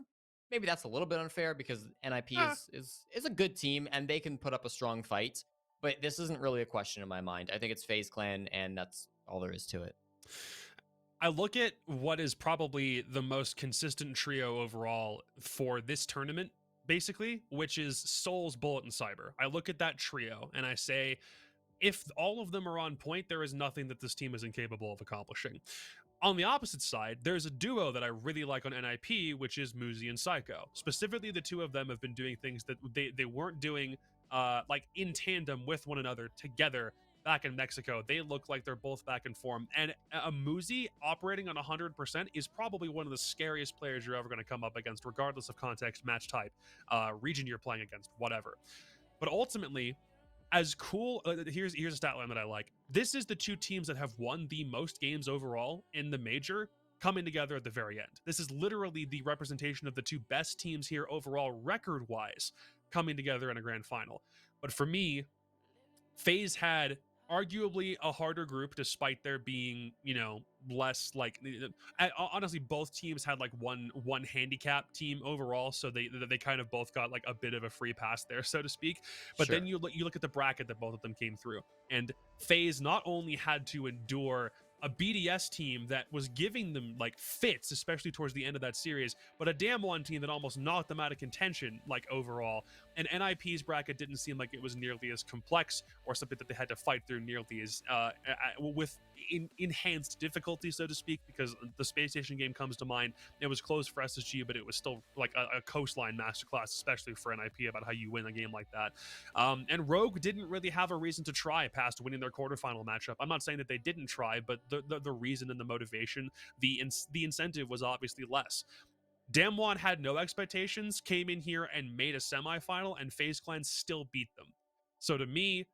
maybe that's a little bit unfair because NIP is a good team and they can put up a strong fight. But this isn't really a question in my mind. I think it's FaZe Clan, and that's all there is to it. I look at what is probably the most consistent trio overall for this tournament, basically, which is Souls, Bullet, and Cyber. I look at that trio and I say, if all of them are on point, there is nothing that this team is incapable of accomplishing. On the opposite side, there's a duo that I really like on NIP, which is Muzi and Psycho. Specifically, the two of them have been doing things that they weren't doing like in tandem with one another together back in Mexico. They look like they're both back in form. And a Muzi operating on 100% is probably one of the scariest players you're ever going to come up against, regardless of context, match type, region you're playing against, whatever. But ultimately, as cool, here's a stat line that I like. This is the two teams that have won the most games overall in the major coming together at the very end. This is literally the representation of the two best teams here overall record-wise coming together in a grand final. But for me, FaZe had arguably a harder group, despite there being, you know, less like, honestly, both teams had like one handicap team overall, so they kind of both got like a bit of a free pass there, so to speak. But then you look at the bracket that both of them came through, and FaZe not only had to endure a BDS team that was giving them like fits, especially towards the end of that series, but a DAMWON team that almost knocked them out of contention, like overall. And NIP's bracket didn't seem like it was nearly as complex or something that they had to fight through nearly as with enhanced difficulty, so to speak, because the Space Station game comes to mind. It was close for SSG, but it was still like a coastline masterclass, especially for NIP, about how you win a game like that. And Rogue didn't really have a reason to try past winning their quarterfinal matchup. I'm not saying that they didn't try, but the reason and the motivation, the incentive was obviously less. DAMWON had no expectations, came in here and made a semifinal, and FaZe Clan still beat them. So to me,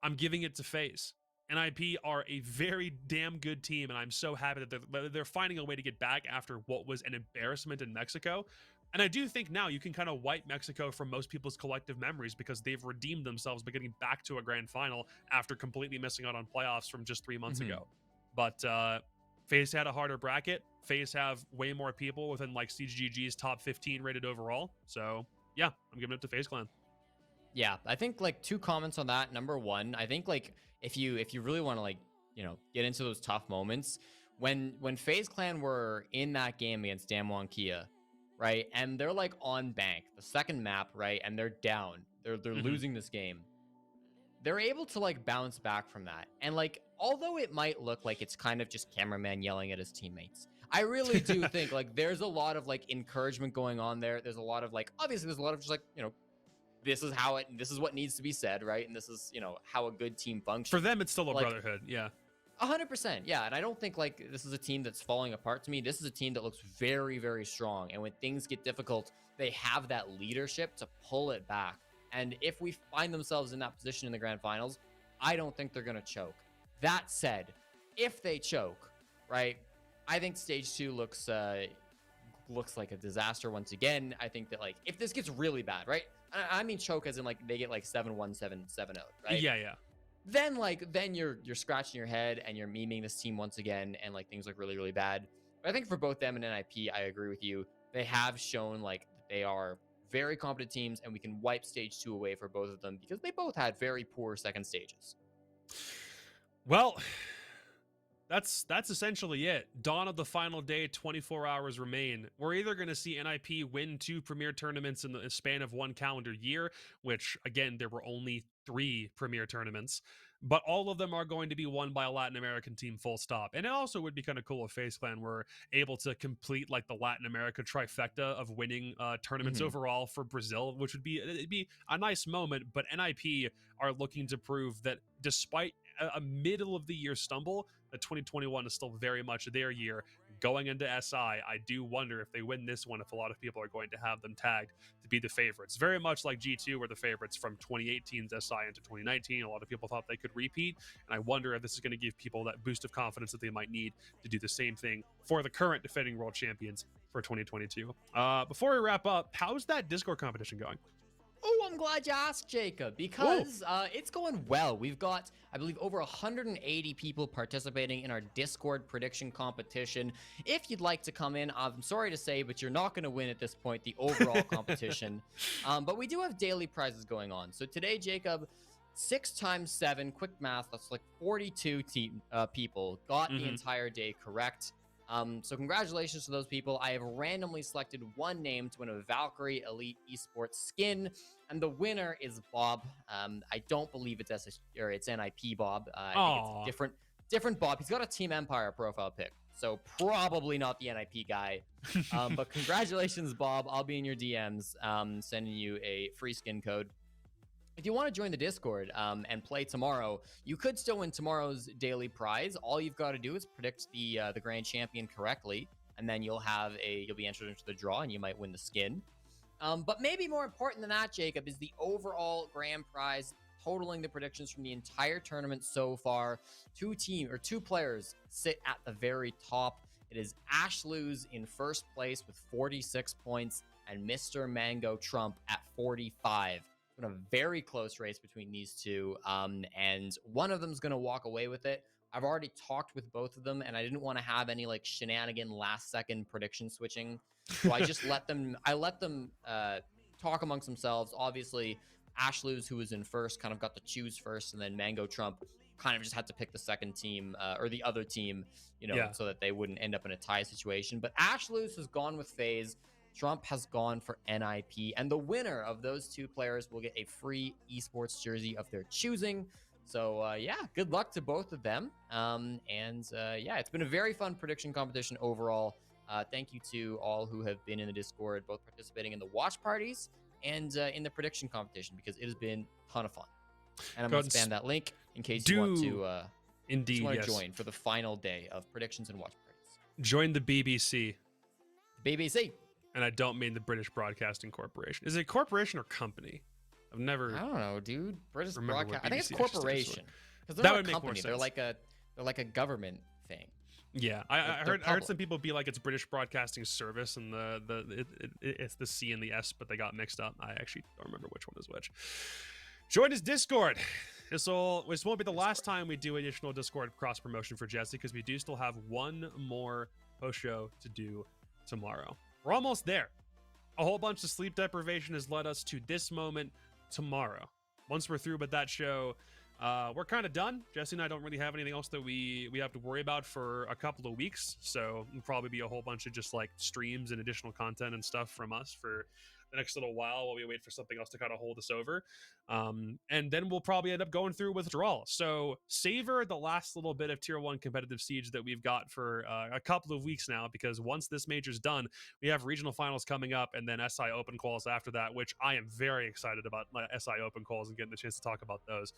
I'm giving it to FaZe. NIP are a very damn good team, and I'm so happy that they're finding a way to get back after what was an embarrassment in Mexico. And I do think now you can kind of wipe Mexico from most people's collective memories because they've redeemed themselves by getting back to a grand final after completely missing out on playoffs from just 3 months ago. But FaZe had a harder bracket. FaZe have way more people within like CGG's top 15 rated overall. So yeah, I'm giving it to FaZe Clan. Yeah, I think like 2 comments on that. Number 1, I think like if you really want to like, you know, get into those tough moments, when FaZe Clan were in that game against DAMWON Kia, right? And they're like on bank, the second map, right? And they're down. They're losing this game. They're able to like bounce back from that. And like, although it might look like it's kind of just cameraman yelling at his teammates, I really do think like there's a lot of like encouragement going on there. There's a lot of like, obviously there's a lot of just like, you know, this is what needs to be said, right? And this is, you know, how a good team functions. For them, it's still a like, brotherhood, yeah. 100%, yeah. And I don't think like this is a team that's falling apart to me. This is a team that looks very, very strong. And when things get difficult, they have that leadership to pull it back. And if we find themselves in that position in the grand finals, I don't think they're going to choke. That said, if they choke, right, I think stage 2 looks like a disaster once again. I think that like if this gets really bad, right? I mean choke as in like they get like 7-1, 7-0, right? Yeah. Then you're scratching your head and you're memeing this team once again, and like things look really, really bad. But I think for both them and NIP, I agree with you. They have shown like they are very competent teams, and we can wipe stage 2 away for both of them because they both had very poor second stages. Well, that's essentially it. Dawn of the final day, 24 hours remain. We're either going to see NIP win 2 premier tournaments in the span of 1 calendar year, which, again, there were only 3 premier tournaments, but all of them are going to be won by a Latin American team, full stop. And it also would be kind of cool if FaZe Clan were able to complete like the Latin America trifecta of winning tournaments overall for Brazil, which would be, it'd be a nice moment. But NIP are looking to prove that despite a middle of the year stumble, that 2021 is still very much their year. Going into SI, I do wonder if they win this one, if a lot of people are going to have them tagged to be the favorites. Very much like G2 were the favorites from 2018's SI into 2019. A lot of people thought they could repeat, and I wonder if this is going to give people that boost of confidence that they might need to do the same thing for the current defending world champions for 2022. Before we wrap up, how's that Discord competition going? Oh, I'm glad you asked, Jacob, because it's going well. We've got, I believe, over 180 people participating in our Discord prediction competition. If you'd like to come in, I'm sorry to say, but you're not going to win at this point the overall competition. But we do have daily prizes going on. So today, Jacob, 6 times 7, quick math, that's like 42 people got the entire day correct. So congratulations to those people. I have randomly selected 1 name to win a Valkyrie Elite Esports skin, and the winner is Bob. I don't believe it's it's NIP Bob. I think it's different Bob. He's got a Team Empire profile pic, so probably not the NIP guy. But congratulations, Bob. I'll be in your DMs, sending you a free skin code. If you want to join the Discord and play tomorrow, you could still win tomorrow's daily prize. All you've got to do is predict the grand champion correctly, and then you'll be entered into the draw, and you might win the skin. But maybe more important than that, Jacob, is the overall grand prize, totaling the predictions from the entire tournament so far. 2 players sit at the very top. It is Ashluz in first place with 46 points, and Mr. Mango Trump at 45. A very close race between these 2, and one of them is going to walk away with it. I've already talked with both of them, and I didn't want to have any like shenanigan last second prediction switching, so I just let them talk amongst themselves. Obviously, Ashluz, who was in first, kind of got to choose first, and then Mango Trump kind of just had to pick the second team or the other team, you know, so that they wouldn't end up in a tie situation. But Ashlus has gone with FaZe. Trump has gone for NIP, and the winner of those two players will get a free esports jersey of their choosing. So yeah, good luck to both of them. Yeah, it's been a very fun prediction competition overall. Thank you to all who have been in the Discord, both participating in the watch parties and in the prediction competition, because it has been a ton of fun. And I'm going to spam that link in case you want to join for the final day of predictions and watch parties. Join the BBC. BBC. And I don't mean the British Broadcasting Corporation. Is it a corporation or company? I don't know, dude. British Broadcasting. I think it's corporation. Because they're not a company. They're like a government thing. Yeah, I heard some people be like it's British Broadcasting Service, and it's the C and the S, but they got mixed up. I actually don't remember which one is which. Join his Discord. This won't be the last time we do additional Discord cross promotion for Jesse, because we do still have one more post show to do tomorrow. We're almost there. A whole bunch of sleep deprivation has led us to this moment tomorrow. Once we're through with that show, we're kind of done. Jesse and I don't really have anything else that we have to worry about for a couple of weeks. So it'll probably be a whole bunch of just like streams and additional content and stuff from us for the next little while we wait for something else to kind of hold us over. And then we'll probably end up going through withdrawal. So savor the last little bit of tier 1 competitive siege that we've got for a couple of weeks now, because once this major's done, we have regional finals coming up and then SI open calls after that, which I am very excited about, SI open calls and getting the chance to talk about those.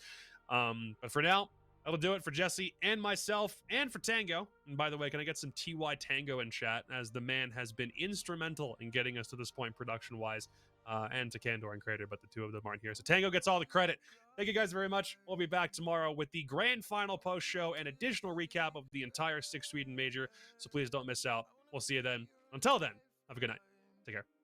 But for now, that'll do it for Jesse and myself and for Tango. And by the way, can I get some TY Tango in chat, as the man has been instrumental in getting us to this point production-wise, and to Candor and Crater, but the two of them aren't here. So Tango gets all the credit. Thank you guys very much. We'll be back tomorrow with the grand final post show and additional recap of the entire 6 Sweden major. So please don't miss out. We'll see you then. Until then, have a good night. Take care.